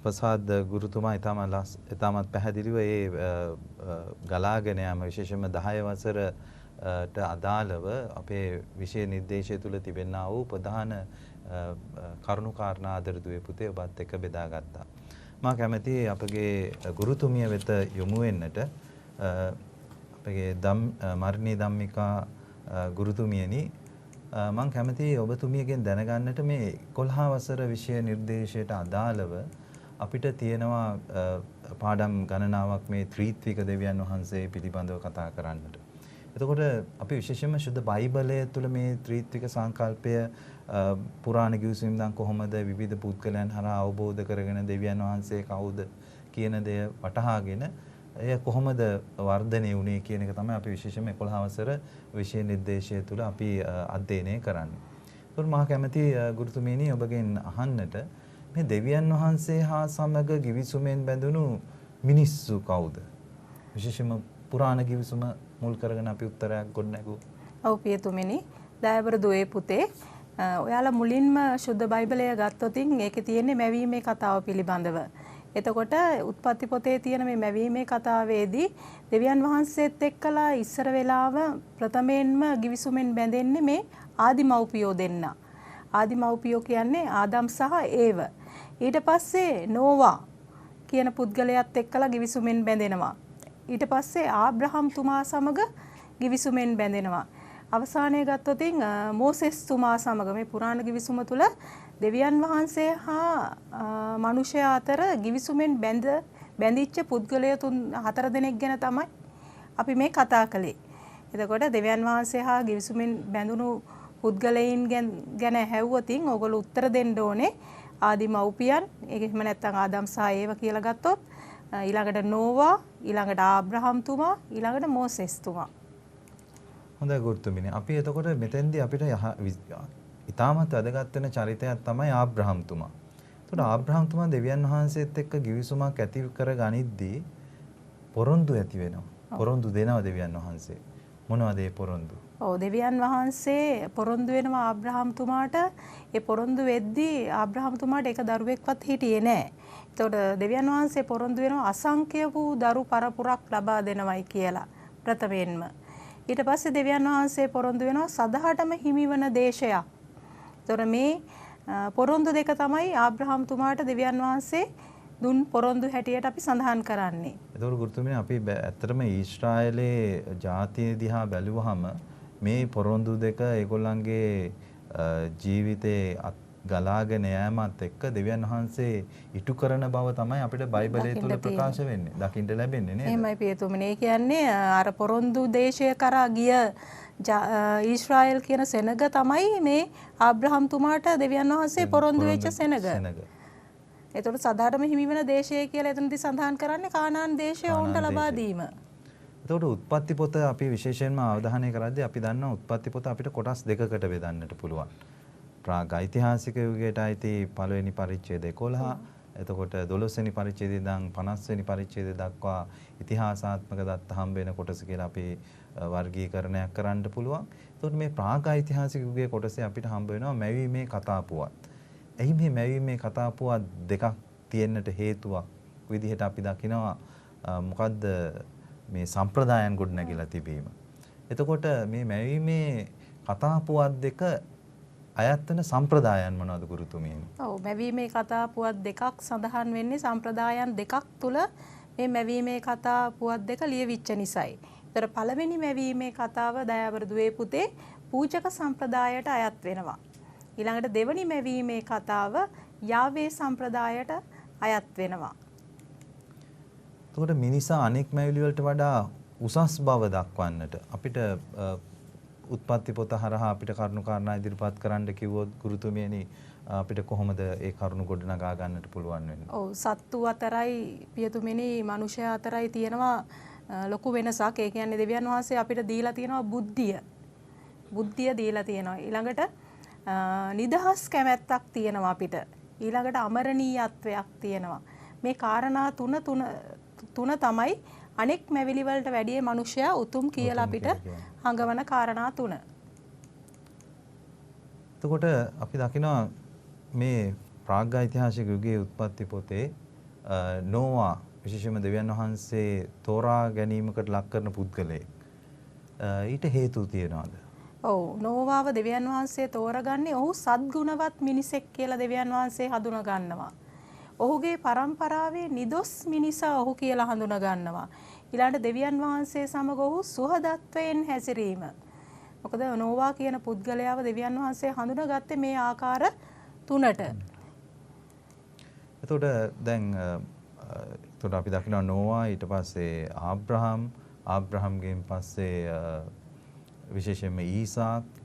S1: ප්‍රසාද් ගුරුතුමා ඊටමත් පැහැදිලිව ඒ ගලාගෙන යාම විශේෂයෙන්ම 10 වසරට අදාළව අපේ විෂය නිර්දේශය තුල තිබෙනා වූ ප්‍රධාන කරුණු කාරණා අදර දුවේ පුතේ ඔබත් එක්ක බෙදාගත්තා. මා කැමැතියි අපගේ ගුරුතුමිය වෙත යොමු වෙන්නට අපගේ මර්ණී ධම්මිකා ගුරුතුමියනි මම කැමතියි ඔබතුමියගෙන් දැනගන්නට මේ 11 වසර විෂය නිර්දේශයට අදාළව අපිට තියෙනවා පාඩම් ගණනාවක් මේ ත්‍රිත්වික දෙවියන් වහන්සේ පිළිබඳව කතා කරන්නට. එතකොට අපි විශේෂයෙන්ම ශුද්ධ බයිබලය තුළ මේ ත්‍රිත්වික සංකල්පය පුරාණ ගිවිසුම් දන් කොහොමද විවිධ පුද්ගලයන් හරහා අවබෝධ කරගෙන දෙවියන් වහන්සේ කවුද කියන දේ වටහාගෙන එය කොහොමද වර්ධනය වුණේ කියන එක තමයි අපි විශේෂයෙන්ම 11 වසර විෂය නිර්දේශය තුළ අපි අධ්‍යයනය කරන්නේ. ඒකට මම කැමති ගුරුතුමීනි ඔබගෙන් අහන්නට මේ දෙවියන් වහන්සේ හා සමග ගිවිසුමෙන් බැඳුණු මිනිස්සු කවුද? විශේෂයෙන්ම පුරාණ ගිවිසුම මුල් කරගෙන අපි උත්තරයක් ගොඩනැගුවා.
S3: ඔව් පියතුමනි, දයාබර දුවේ පුතේ, ඔයාලා මුලින්ම ශුද්ධ බයිබලය ගත්තොතින් ඒකේ තියෙන්නේ මැවීමේ කතාව පිළිබඳව. එතකොට උත්පත්ති පොතේ තියෙන මේ මැවීමේ කතාවේදී දෙවියන් වහන්සේත් එක්කලා ඉස්සර වෙලාව ප්‍රථමයෙන්ම ගිවිසුමෙන් බැඳෙන්නේ මේ ආදිමව්පියෝ දෙන්න. ආදිමව්පියෝ කියන්නේ ආදම් සහ ඒව. ඊට පස්සේ නෝවා කියන පුද්ගලයාත් එක්කලා ගිවිසුමෙන් බැඳෙනවා. ඊට පස්සේ ආබ්‍රහම් තුමා සමග ගිවිසුමෙන් බැඳෙනවා. අවසානයේ ගත්තොතින් මෝසෙස් තුමා සමග මේ පුරාණ ගිවිසුම තුල දෙවියන් වහන්සේ හා මනුෂ්‍යයා අතර ගිවිසුමෙන් බැඳිච්ච පුද්ගලයෝ 4 දෙනෙක් ගැන තමයි අපි මේ කතා කළේ. එතකොට දෙවියන් වහන්සේ හා ගිවිසුමෙන් බැඳුණු පුද්ගලයන් ගැන ඇහුවොතින් ඕගොල්ලෝ උත්තර දෙන්න ඕනේ ආදිමව්පියන්, ඒක එහෙම නැත්නම් ආදම් සහ ඒව කියලා ගත්තොත්, ඊළඟට නෝවා, ඊළඟට ආබ්‍රහම් තුමා, ඊළඟට මෝසෙස් තුමා.
S1: හොඳයි ගුරුතුමිනි. අපි එතකොට මෙතෙන්දී අපිට ඉතාමත් වැදගත් වෙන චරිතයක් තමයි ආබ්‍රහම් තුමා. එතකොට ආබ්‍රහම් තුමා දෙවියන් වහන්සේත් එක්ක ගිවිසුමක් ඇති කර ගනිද්දී පොරොන්දු ඇති වෙනවා. පොරොන්දු දෙනවා දෙවියන් වහන්සේ. මොනවද ඒ පොරොන්දු?
S3: ඔව්, දෙවියන් වහන්සේ පොරොන්දු වෙනවා ආබ්‍රහම් තුමාට. ඒ පොරොන්දු වෙද්දී ආබ්‍රහම් තුමාට එක දරුවෙක්වත් හිටියේ නැහැ. එතකොට දෙවියන් වහන්සේ පොරොන්දු වෙනවා අසංඛ්‍ය වූ දරු පරපුරක් ලබා දෙනවයි කියලා ප්‍රථමයෙන්ම. ඊට පස්සේ දෙවියන් වහන්සේ පොරොන්දු වෙනවා සදහටම හිමිවන දේශයක්. ඒතර මේ පොරොන්දු දෙක තමයි ආබ්‍රහම් තුමාට දෙවියන් වහන්සේ දුන් පොරොන්දු හැටියට අපි සඳහන් කරන්නේ.
S1: ඒතකොට ගුරුතුමිනි අපි ඇත්තටම ඊශ්‍රායලයේ ජාතිය දිහා බැලුවහම මේ පොරොන්දු දෙක ඒගොල්ලන්ගේ ජීවිතේ ගලාගෙන යෑමත් එක්ක දෙවියන් වහන්සේ ඉටු කරන බව තමයි අපිට බයිබලයේ තුල ප්‍රකාශ වෙන්නේ. දකින්න ලැබෙන්නේ නේද?
S3: එහෙමයි පියතුමනි. ඒ කියන්නේ අර පොරොන්දු දේශය කරා ගිය ඊශ්‍රායල් කියන සෙනග තමයි මේ ආබ්‍රහම් තුමාට දෙවියන් වහන්සේ පොරොන්දු වෙච්ච සෙනග. ඒතකොට සදාටම හිමි වෙන දේශය කියලා එතනදී සඳහන් කරන්නේ කානාන් දේශය වුන්ට ලබා දීම.
S1: එතකොට උත්පත්ති පොත අපි විශේෂයෙන්ම අවධානය කරද්දී අපි දන්නවා උත්පත්ති පොත අපිට කොටස් දෙකකට බෙදන්නට පුළුවන්. ප්‍රාග් ඓතිහාසික යුගයට අයිති පළවෙනි පරිච්ඡේද 11, එතකොට 12 වෙනි පරිච්ඡේදය ඉඳන් 50 වෙනි පරිච්ඡේදය දක්වා ඉතිහාසාත්මක දත්ත හම්බ වෙන කොටස කියලා අපි වර්ගීකරණයක් කරන්න පුළුවන්. එතකොට මේ ප්‍රාග් ඓතිහාසික යුගයේ කොටසේ අපිට හම්බ වෙනවා මැවීමේ කතා පුවත්. එහි මේ මැවීමේ කතා පුවත් දෙකක් තියෙන්නට හේතුවක් විදිහට අපි දකිනවා මොකද්ද මේ සම්ප්‍රදායන් ගොඩනැගිලා තිබීම. එතකොට මේ මැවීමේ කතා පුවත් දෙක අයත් වෙන සම්ප්‍රදායන් මොනවද ගුරුතුමියනි?
S3: ඔව්, මැවීමේ කතා පුවත් දෙකක් සඳහන් වෙන්නේ සම්ප්‍රදායන් දෙකක් තුල මේ මැවීමේ කතා පුවත් දෙක ලියවිච්ච නිසායි. ඒතර පළවෙනි මැවීමේ කතාව දයාවර දුවේ පුතේ පූජක සම්ප්‍රදායට අයත් වෙනවා. ඊළඟට දෙවනි මැවීමේ කතාව යාවේ සම්ප්‍රදායට අයත් වෙනවා.
S1: එතකොට මිනිසා අනෙක් මැවිලි වලට වඩා උසස් බව දක්වන්නට අපිට උත්පත්ති පොත හරහා අපිට කරුණු කාරණා ඉදිරිපත් කරන්න කිව්වොත් ගුරුතුමියනි අපිට කොහොමද ඒ කරුණු ගොඩනගා ගන්නට පුළුවන් වෙන්නේ?
S3: ඔව්, සත්තු අතරයි පියතුමිනි මනුෂ්‍යයා අතරයි තියෙනවා ලොකු වෙනසක්. ඒ කියන්නේ දෙවියන් වහන්සේ අපිට දීලා තියෙනවා බුද්ධිය දීලා තියෙනවා. ඊළඟට නිදහස් කැමැත්තක් තියෙනවා අපිට. ඊළඟට අමරණීයත්වයක් තියෙනවා. මේ කාරණා තුන තමයි අනෙක් මැවිලි වලට වැඩිය මිනිසයා උතුම් කියලා අපිට හඟවන කාරණා තුන.
S1: එතකොට අපි දකිනවා මේ ප්‍රාග්ධ යුගයේ උත්පත්ති පොතේ නෝවා විශේෂයෙන්ම දෙවියන් වහන්සේ තෝරා ගැනීමකට ලක් කරන පුද්ගලයෙක්. ඊට හේතු තියනවාද?
S3: ඔව්, නෝවාව දෙවියන් වහන්සේ තෝරගන්නේ ඔහු සද්ගුණවත් මිනිසෙක් කියලා දෙවියන් වහන්සේ හඳුනා ගන්නවා. ඔහුගේ පරම්පරාවේ නිදොස් මිනිසා ඔහු කියලා හඳුනා ගන්නවා. ඊළඟට දෙවියන් වහන්සේ සමග ඔහු සුහදත්වයෙන් හැසිරීම. මොකද නෝවා කියන පුද්ගලයාව දෙවියන් වහන්සේ හඳුනාගත්තේ මේ ආකාර තුනට.
S1: එතකොට දැන් අපි දකිනවා නෝවා ඊට පස්සේ ආබ්‍රහම්ගෙන් පස්සේ විශේෂයෙන්ම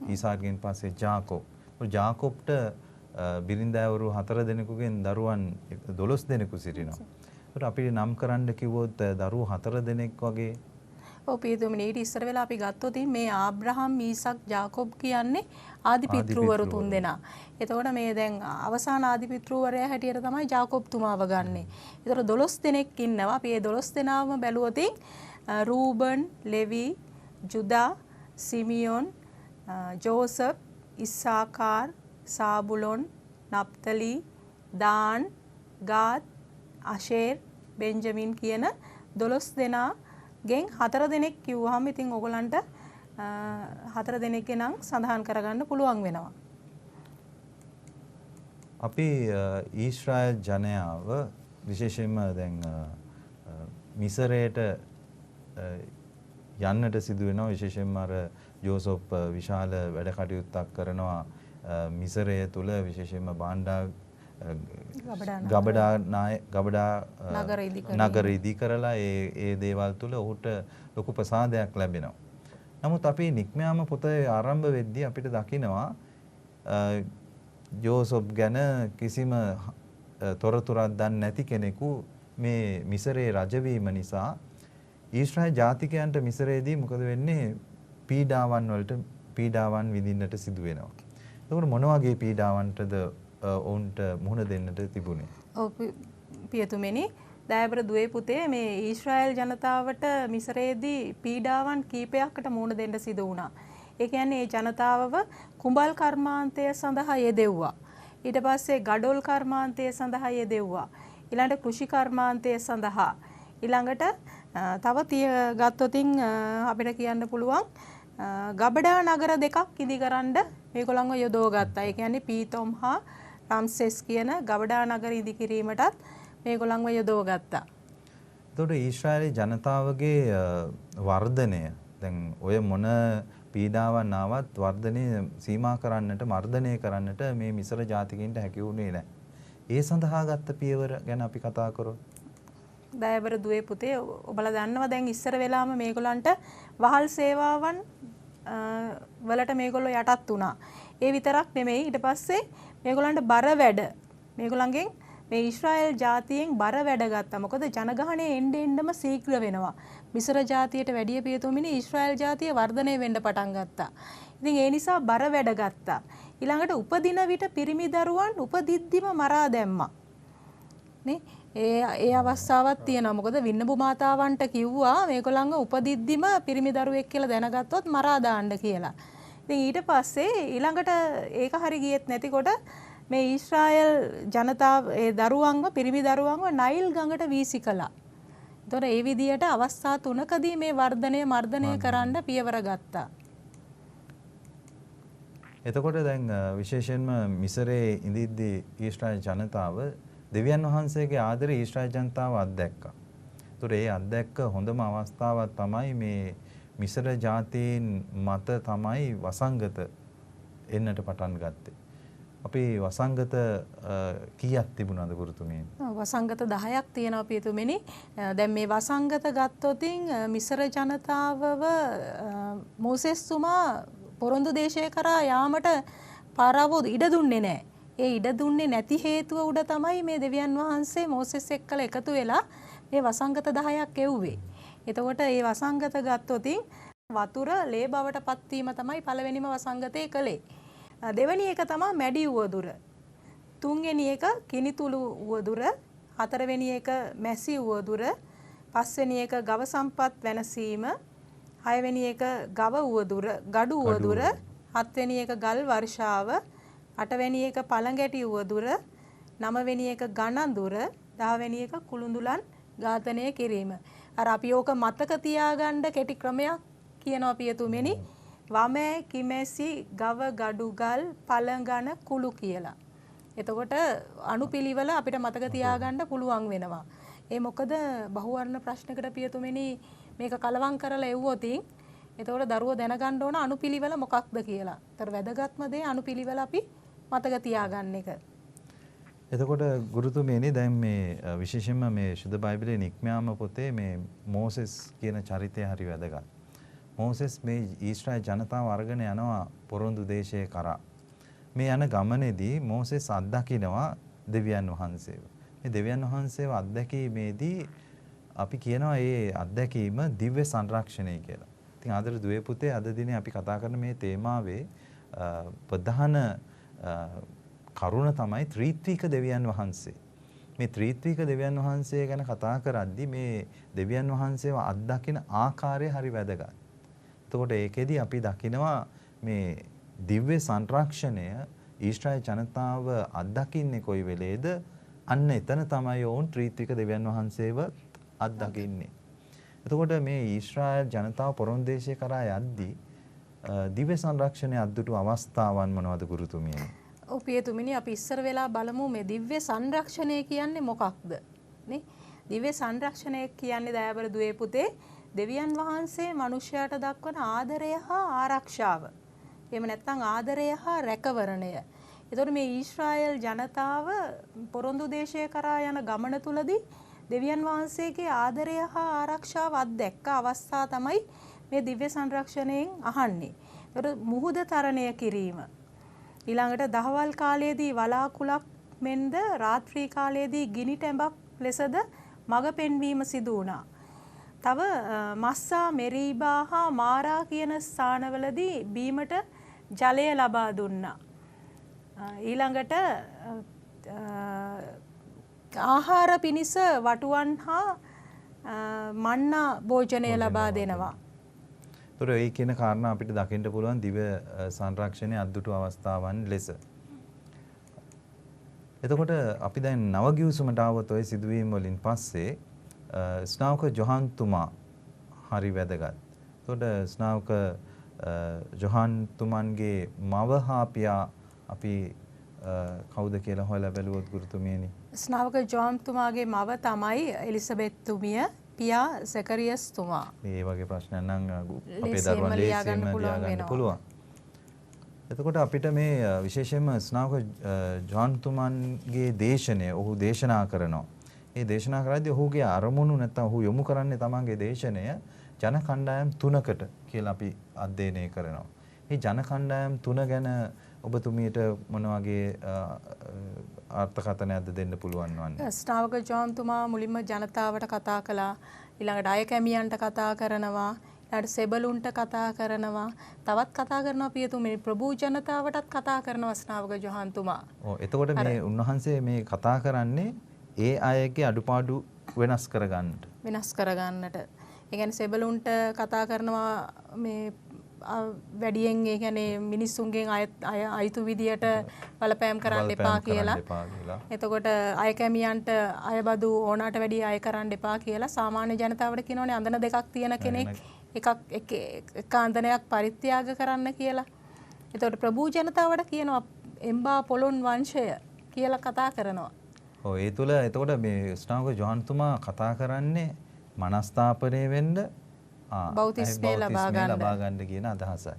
S1: ඊසාක්ගෙන් පස්සේ ජාකොබ්ට බිරිඳෑවරු 4 දෙනෙකුගෙන් දරුවන් 12 දෙනෙකු සිටිනවා. ඒකට අපි නම් කරන්න කිව්වොත් දරුවෝ 4 දෙනෙක් වගේ.
S3: ඔව් පියතුමනි, ඊට ඉස්සර වෙලා අපි ගත්තොත් මේ ආබ්‍රහම්, ඊසක්, ජාකොබ් කියන්නේ ආදි පිතෘවරු 3 දෙනා. එතකොට මේ දැන් අවසාන ආදි පිතෘවරයා හැටියට තමයි ජාකොබ් තුමාව ගන්නෙ. ඒතකොට 12 දෙනෙක් ඉන්නවා. අපි මේ 12 දෙනාම බැලුවොත් රූබන්, ලෙවි, ජුදා, සිමියොන්, ජෝසප්, ඉස්සාකාර්, සාබුලොන්, නප්තලි, දාන්, ගාද්, අෂේර්, බෙන්ජමින් කියන 12 දෙනාගෙන් 4 දෙනෙක් කිව්වහම ඉතින් ඔයගලන්ට 4 දෙනෙක්ගේ නම් සඳහන් කරගන්න පුළුවන් වෙනවා.
S1: අපි ඊශ්‍රායල් ජනයාව විශේෂයෙන්ම දැන් මිසරයට යන්නට සිදු වෙනවා. විශේෂයෙන්ම අර ජෝසප් විශාල වැඩ කටයුත්තක් කරනවා මිසරය තුල, විශේෂයෙන්ම ගබඩා නගර ඉදි කරලා ඒ දේවල් තුල ඔහුට ලොකු ප්‍රසාදයක් ලැබෙනවා. නමුත් අපි නික්මයාම පොතේ ආරම්භ වෙද්දී අපිට දකිනවා ජෝසප් ගැන කිසිම තොරතුරක් දන්නේ නැති කෙනෙකු මේ මිසරේ රජවීම නිසා ඊශ්‍රායල් ජාතිකයන්ට මිසරේදී මොකද වෙන්නේ? පීඩාවන් විඳින්නට සිදු වෙනවා. එතකොට මොන වගේ පීඩාවන්ටද ඔවුන්ට මුහුණ දෙන්නට තිබුණේ?
S3: ඔව් පියතුමනි, දයාබර දුවේ පුතේ, මේ ඊශ්‍රායල් ජනතාවට මිසරේදී පීඩාවන් කීපයකට මුහුණ දෙන්න සිදු වුණා. ඒ කියන්නේ මේ ජනතාවව කුඹල් කර්මාන්තය සඳහා යෙදෙව්වා. ඊට පස්සේ ගඩොල් කර්මාන්තය සඳහා යෙදෙව්වා. ඊළඟට කෘෂි කර්මාන්තය සඳහා. ඊළඟට තව ගත්තොතින් අපිට කියන්න පුළුවන් ගබඩා නගර දෙකක් ඉදිකරන්න මේගොල්ලන්ව යොදවගත්තා. ඒ කියන්නේ පීතොම් හා රම්සෙස් කියන ගබඩා නගර ඉදි කිරීමටත් මේගොල්ලන්ව යොදවගත්තා.
S1: එතකොට ඊශ්‍රායලි ජනතාවගේ වර්ධනය දැන් ඔය මොන පීඩාවන් ආවත් වර්ධනය සීමා කරන්නට, මර්ධනය කරන්නට මේ මිසර ජාතිකයින්ට හැකි වුණේ නැහැ. ඒ සඳහා ගත්ත පියවර ගැන අපි කතා කරොත්
S3: දයාබර දුවේ පුතේ, ඔබලා දන්නවා දැන් ඉස්සර වෙලාම මේගොල්ලන්ට වහල් සේවාවන් වලට මේගොල්ලෝ යටත් වුණා. ඒ විතරක් නෙමෙයි, ඊට පස්සේ මේගොල්ලන්ට බර වැඩ මේගොල්ලන්ගෙන් මේ ඊශ්‍රායල් ජාතියෙන් බර වැඩ ගත්තා. මොකද ජනගහනය එන්නෙම ශීඝ්‍ර වෙනවා. මිසර ජාතියට වැඩිය පියතුමිනි ඊශ්‍රායල් ජාතිය වර්ධනය වෙන්න පටන් ගත්තා. ඉතින් ඒ නිසා බර වැඩ ගත්තා. ඊළඟට උපදින විට පිරිමි දරුවන් උපදිද්දිම මරා දැම්මා. නේ? ඒ අවස්ථාවක් තියෙනවා. මොකද වින්නබු මාතාවන්ට කිව්වා මේගොල්ලන්ව උපදිද්දිම පිරිමි දරුවෙක් කියලා දැනගත්තොත් මරා දාන්න කියලා. ඉතින් ඊට පස්සේ ඊළඟට ඒක හරි ගියෙත් නැතිකොට මේ ඊශ්‍රායල් ජනතාව ඒ දරුවන්ව පිරිමි දරුවන්ව නයිල් ගඟට වීසි කළා. ඒතොර ඒ විදියට අවස්ථා 3කදී මේ මර්ධනය කරන්න පියවර ගත්තා.
S1: එතකොට දැන් විශේෂයෙන්ම මිසරේ ඉඳිද්දී ඊශ්‍රායල් ජනතාව දෙවියන් වහන්සේගේ ආදරය ඊශ්‍රායල් ජනතාව අත්දැක්කා. ඒතොර ඒ අත්දැක්ක හොඳම අවස්ථාවක් තමයි මේ මිසර ජාතීන් මත තමයි වසංගත එන්නට පටන් ගත්තේ. අපි වසංගත කීයක් තිබුණාද ගුරුතුමියනි?
S3: වසංගත 10ක් තියෙනවා පියතුමනි. දැන් මේ වසංගත ගත්තොතින් මිසර ජනතාවව මෝසෙස් තුමා පොරොන්දු දේශය කරා යාමට පාරාවෝ ඉඩ දුන්නේ නැහැ. ඒ ඉඩ දුන්නේ නැති හේතුව උඩ තමයි මේ දෙවියන් වහන්සේ මෝසෙස් එක්කලා එකතු වෙලා මේ වසංගත 10ක් එව්වේ. එතකොට මේ වසංගත ගත්තොත් වතුර ලේ බවට පත් වීම තමයි පළවෙනිම වසංගතය කළේ. දෙවෙනි එක තමයි මැඩි උවදුර. තුන්වෙනි එක කිනිතුළු උවදුර. හතරවෙනි එක මැසි උවදුර. පස්වෙනි එක ගව සම්පත් වෙනසීම. හයවෙනි එක ගව උවදුර, ගඩු උවදුර. හත්වෙනි එක ගල් වර්ෂාව. අටවෙනි එක පළඟැටි උවදුර. නවවෙනි එක ගණඳුර. දහවෙනි එක කුළුඳුලන් ඝාතනය කිරීම. අර අපි ඕක මතක තියාගන්න කෙටි ක්‍රමයක් කියනවා පියතුමෙනි. වමෑ කිමැසි ගව ගඩු ගල් පළඟන කුළු කියලා. එතකොට අනුපිළිවෙල අපිට මතක තියාගන්න පුළුවන් වෙනවා. ඒ මොකද බහුවර්ණ ප්‍රශ්නකට පියතුමෙනි මේක කලවම් කරලා එව්වොත් එතකොට දරුවෝ දැනගන්න ඕන අනුපිළිවෙල මොකක්ද කියලා. ඒතර වැදගත්ම දේ අනුපිළිවෙල අපි මතක තියාගන්න එක.
S1: එතකොට ගුරුතුමියනි දැන් මේ විශේෂයෙන්ම මේ ශුද්ධ බයිබලයේ නික්මයාම පොතේ මේ මෝසෙස් කියන චරිතය හරි වැදගත්. මෝසෙස් මේ ඊශ්‍රායල් ජනතාව අරගෙන යනවා පොරොන්දු දේශයේ කරා. මේ යන ගමනේදී මෝසෙස් අත්දකිනවා දෙවියන් වහන්සේව. මේ දෙවියන් වහන්සේව අත්දැකීමේදී අපි කියනවා මේ අත්දැකීම දිව්‍ය සංරක්ෂණය කියලා. ඉතින් ආදර දුවේ පුතේ අද දිනේ අපි කතා කරන මේ තේමාවේ ප්‍රධාන කරුණ තමයි ත්‍රිත්වික දෙවියන් වහන්සේ. මේ ත්‍රිත්වික දෙවියන් වහන්සේ ගැන කතා කරද්දී මේ දෙවියන් වහන්සේව අත්දකින ආකාරය හරි වැදගත්. එතකොට ඒකෙදි අපි දකිනවා මේ දිව්‍ය සංරක්ෂණය ඊශ්‍රායල් ජනතාව අත්දකින්නේ කොයි වෙලේද? අන්න එතන තමයි ඔවුන් ත්‍රිත්වික දෙවියන් වහන්සේව අත්දකින්නේ. එතකොට මේ ඊශ්‍රායල් ජනතාව පොරොන්දු දේශය කරා යද්දී දිව්‍ය සංරක්ෂණය අද්දුටු අවස්ථාවන් මොනවද ගුරුතුමියනි?
S3: ඔව් පියතුමිනි අපි ඉස්සර වෙලා බලමු මේ දිව්‍ය සංරක්ෂණය කියන්නේ මොකක්ද? නේ? දිව්‍ය සංරක්ෂණය කියන්නේ දයාබර දුවේ පුතේ දෙවියන් වහන්සේ මිනිසයාට දක්වන ආදරය හා ආරක්ෂාව. එහෙම නැත්නම් ආදරය හා රැකවරණය. ඒතකොට මේ ඊශ්‍රායල් ජනතාව පොරොන්දු දේශය කරා යන ගමන තුලදී දෙවියන් වහන්සේගේ ආදරය හා ආරක්ෂාව අත්දැක්ක අවස්ථා තමයි මේ දිව්‍ය සංරක්ෂණයෙන් අහන්නේ. ඒතකොට මුහුද තරණය කිරීම. ඊළඟට දහවල් කාලයේදී වලාකුලක් මෙන්ද රාත්‍රී කාලයේදී ගිනි ටැඹක් ලෙසද මඟ පෙන්වීම සිදු වුණා. තව මස්සා මෙරීබා හා මාරා කියන ස්ථානවලදී බීමට ජලය ලබා දුන්නා. ඊළඟට ආහාර පිණිස වටුවන් හා මන්නා භෝජනය ලබා දෙනවා.
S1: ඒතර ඒ කියන කාරණා අපිට දකින්න පුළුවන් දිව්‍ය සංරක්ෂණයේ අද්දුටු අවස්ථාවන් ලෙස. එතකොට අපි දැන් නවගිවිසුමට ආවොත් ඔය සිදුවීම් වලින් පස්සේ ස්නාවක ජොහන් තුමා හරි වැදගත්. එතකොට ස්නාවක ජොහන් තුමන්ගේ මව හා පියා අපි කවුද කියලා හොයලා බැලුවොත් ගුරුතුමියනි.
S3: ස්නාවක ජොහන් තුමාගේ මව තමයි එලිසබෙත් තුමිය, පියා සකරියස් තුමා.
S1: මේ වගේ ප්‍රශ්න නම් අපේ දරුවන් ලේසියෙන්ම ලියාගන්න පුළුවන්. එතකොට අපිට මේ විශේෂයෙන්ම ස්නාවක ජොහන් තුමන්ගේ දේශනය ඔහු දේශනා කරනවා. ඒ දේශනා කරද්දී ඔහුගේ අරමුණු නැත්නම් ඔහු යොමු කරන්නේ තමන්ගේ දේශනය ජන කණ්ඩායම් 3කට කියලා අපි අධ්‍යයනය කරනවා. මේ ජන කණ්ඩායම් 3 ගැන ඔබතුමියට මොන වගේ අර්ථකථනයක්ද දෙන්න පුළුවන් වන්නේ?
S3: ස්නාවක ජොහන් තුමා මුලින්ම ජනතාවට කතා කළා. ඊළඟට අයකැමියන්ට කතා කරනවා. ඊළඟට සෙබළුන්ට කතා කරනවා. තවත් කතා කරනවා පියතුමනි ප්‍රභූ ජනතාවටත් කතා කරනවා ස්නාවක ජොහන් තුමා.
S1: ඔව් එතකොට මේ උන්වහන්සේ මේ කතා කරන්නේ ඒ අයගේ අඩුපාඩු වෙනස් කරගන්නට.
S3: ඒ කියන්නේ සෙබළුන්ට කතා කරනවා මේ වැඩියෙන් ඒ කියන්නේ මිනිස්සුන්ගෙන් අයිතු විදියට බලපෑම් කරන්න එපා කියලා. එතකොට අයකැමියන්ට අයබදු ඕනාට වැඩි අය කරන්න එපා කියලා. සාමාන්‍ය ජනතාවට කියනෝනේ අඳන දෙකක් තියෙන කෙනෙක් එක අඳනයක් පරිත්‍යාග කරන්න කියලා. එතකොට ප්‍රභූ ජනතාවට කියනවා එම්බා පොළොන් වංශය කියලා කතා කරනවා.
S1: ඔව් ඒ තුල එතකොට මේ ස්නාවක ජොහන් තුමා කතා කරන්නේ මනස්ථාපනය වෙන්න
S3: බෞතිස්මය ලබා
S1: ගන්න කියන අදහසයි.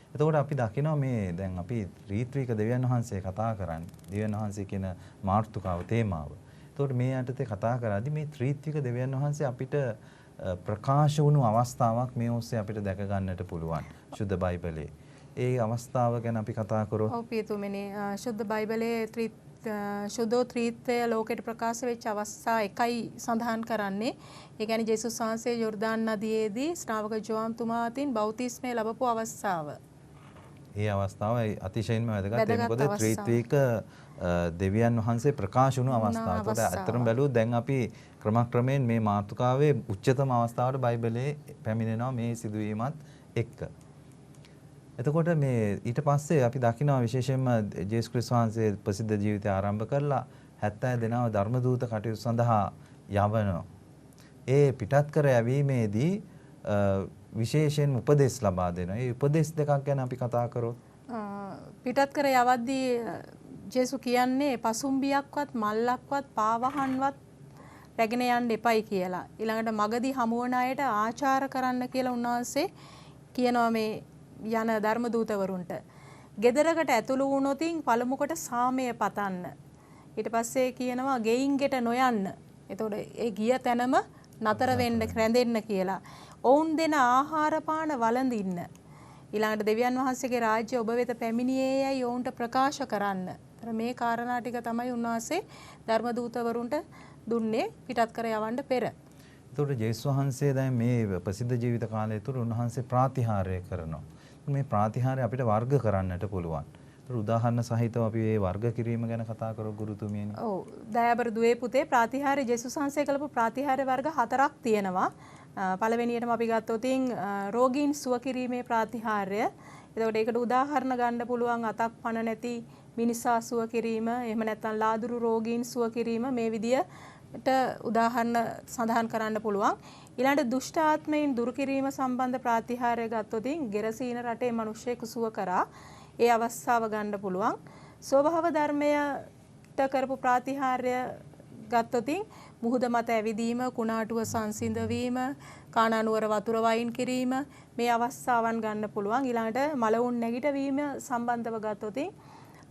S1: එතකොට අපි දකිනවා මේ දැන් අපි ත්‍රිත්වික දෙවියන් වහන්සේ කතා කරන්නේ. දෙවියන් වහන්සේ කියන මාතෘකාව තේමාව. එතකොට මේ යටතේ කතා කරද්දී මේ ත්‍රිත්වික දෙවියන් වහන්සේ අපිට ප්‍රකාශ වුණු අවස්ථාවක් මේ ඔස්සේ අපිට දැක ගන්නට පුළුවන්. ශුද්ධ බයිබලයේ. ඒ අවස්ථාව ගැන අපි කතා කරොත්
S3: ඔව් පියතුමනි ශුද්ධ බයිබලයේ ශුද්ධෝත්‍රීත්වය ලෝකෙට ප්‍රකාශ වෙච්ච අවස්ථා එකයි සඳහන් කරන්නේ. ඒ කියන්නේ ජේසුස් වහන්සේ යෝර්දාන් නදියේදී ශ්‍රාවක ජෝවාන් තුමා අතින් බෞතිස්මය ලැබපු අවස්ථාව.
S1: ඒ අවස්ථාව අතිශයින්ම වැදගත්. ඒ මොකද ත්‍රිත්වීක දෙවියන් වහන්සේ ප්‍රකාශ වුණු අවස්ථාව. ඒකට අත්‍තරම බැලුවොත් දැන් අපි ක්‍රමක්‍රමයෙන් මේ මාතෘකාවේ උච්චතම අවස්ථාවට බයිබලයේ පැමිණෙනවා මේ සිදුවීමත් එක්ක. එතකොට මේ ඊට පස්සේ අපි දකිනවා විශේෂයෙන්ම ජේසුස් ක්‍රිස්තුස් වහන්සේ ප්‍රසිද්ධ ජීවිතය ආරම්භ කරලා 70 දෙනාව ධර්ම දූත කටයුතු සඳහා යවනවා. ඒ පිටත් කර යැවීමේදී විශේෂයෙන් උපදෙස් ලබා දෙනවා. ඒ උපදෙස් දෙකක් ගැන අපි කතා කරොත්
S3: පිටත් කර යවද්දී ජේසු කියන්නේ පසුම්බියක්වත් මල්ලක්වත් පාවහන්වත් රැගෙන යන්න එපයි කියලා. ඊළඟට මගදී හමුවන අයට ආචාර කරන්න කියලා උන්වහන්සේ කියනවා මේ යන ධර්ම දූතවරුන්ට. ගෙදරකට ඇතුළු වුණොතින් පළමු කොට සාමය පතන්න. ඊට පස්සේ කියනවා ගෙයින් ගෙට නොයන්න. එතකොට ඒ ගිය තැනම නතර වෙන්න රැඳෙන්න කියලා. ඔවුන් දෙන ආහාර පාන වළඳින්න. ඊළඟට දෙවියන් වහන්සේගේ රාජ්‍ය ඔබ වෙත පැමිණියේයයි ඔවුන්ට ප්‍රකාශ කරන්න. මේ කාරණා ටික තමයි උන්වහන්සේ ධර්ම දූතවරුන්ට දුන්නේ පිටත් කර යවන්න පෙර.
S1: එතකොට ජේසුස් වහන්සේ දැන් මේ ප්‍රසිද්ධ ජීවිත කාලය තුළ උන්වහන්සේ ප්‍රාතිහාර්ය කරනවා. මේ ප්‍රාතිහාර්ය අපිට වර්ග කරන්නට පුළුවන්. ඒතර උදාහරණ සහිතව අපි මේ වර්ග කිරීම ගැන කතා කරමු ගුරුතුමියනි.
S3: ඔව්. දයාබර දුවේ පුතේ ප්‍රාතිහාර්ය ජේසුස් වහන්සේ කළපු ප්‍රාතිහාර්ය වර්ග 4ක් තියෙනවා. පළවෙනියටම අපි ගත්තොත් රෝගීන් සුව කිරීමේ ප්‍රාතිහාර්ය. එතකොට ඒකට උදාහරණ ගන්න පුළුවන් අතක් පණ නැති මිනිසා සුව කිරීම, එහෙම නැත්නම් ලාදුරු රෝගීන් සුව කිරීම මේ විදියට උදාහරණ සඳහන් කරන්න පුළුවන්. ඊළඟට දුෂ්ට ආත්මයෙන් දුරු කිරීම සම්බන්ධ ප්‍රාතිහාර්ය ගත්තොත් ගෙරසීන රටේ මිනිස්සෙකු සුව කරා ඒ අවස්ථාව ගන්න පුළුවන්. ස්වභාව ධර්මයට කරපු ප්‍රාතිහාර්ය ගත්තොත් මුහුද මත ඇවිදීම, කුණාටුව සංසිඳ වීම, කානානුවර වතුර වයින් කිරීම මේ අවස්ථාවන් ගන්න පුළුවන්. ඊළඟට මලවුන් නැගිටවීම සම්බන්ධව ගත්තොත්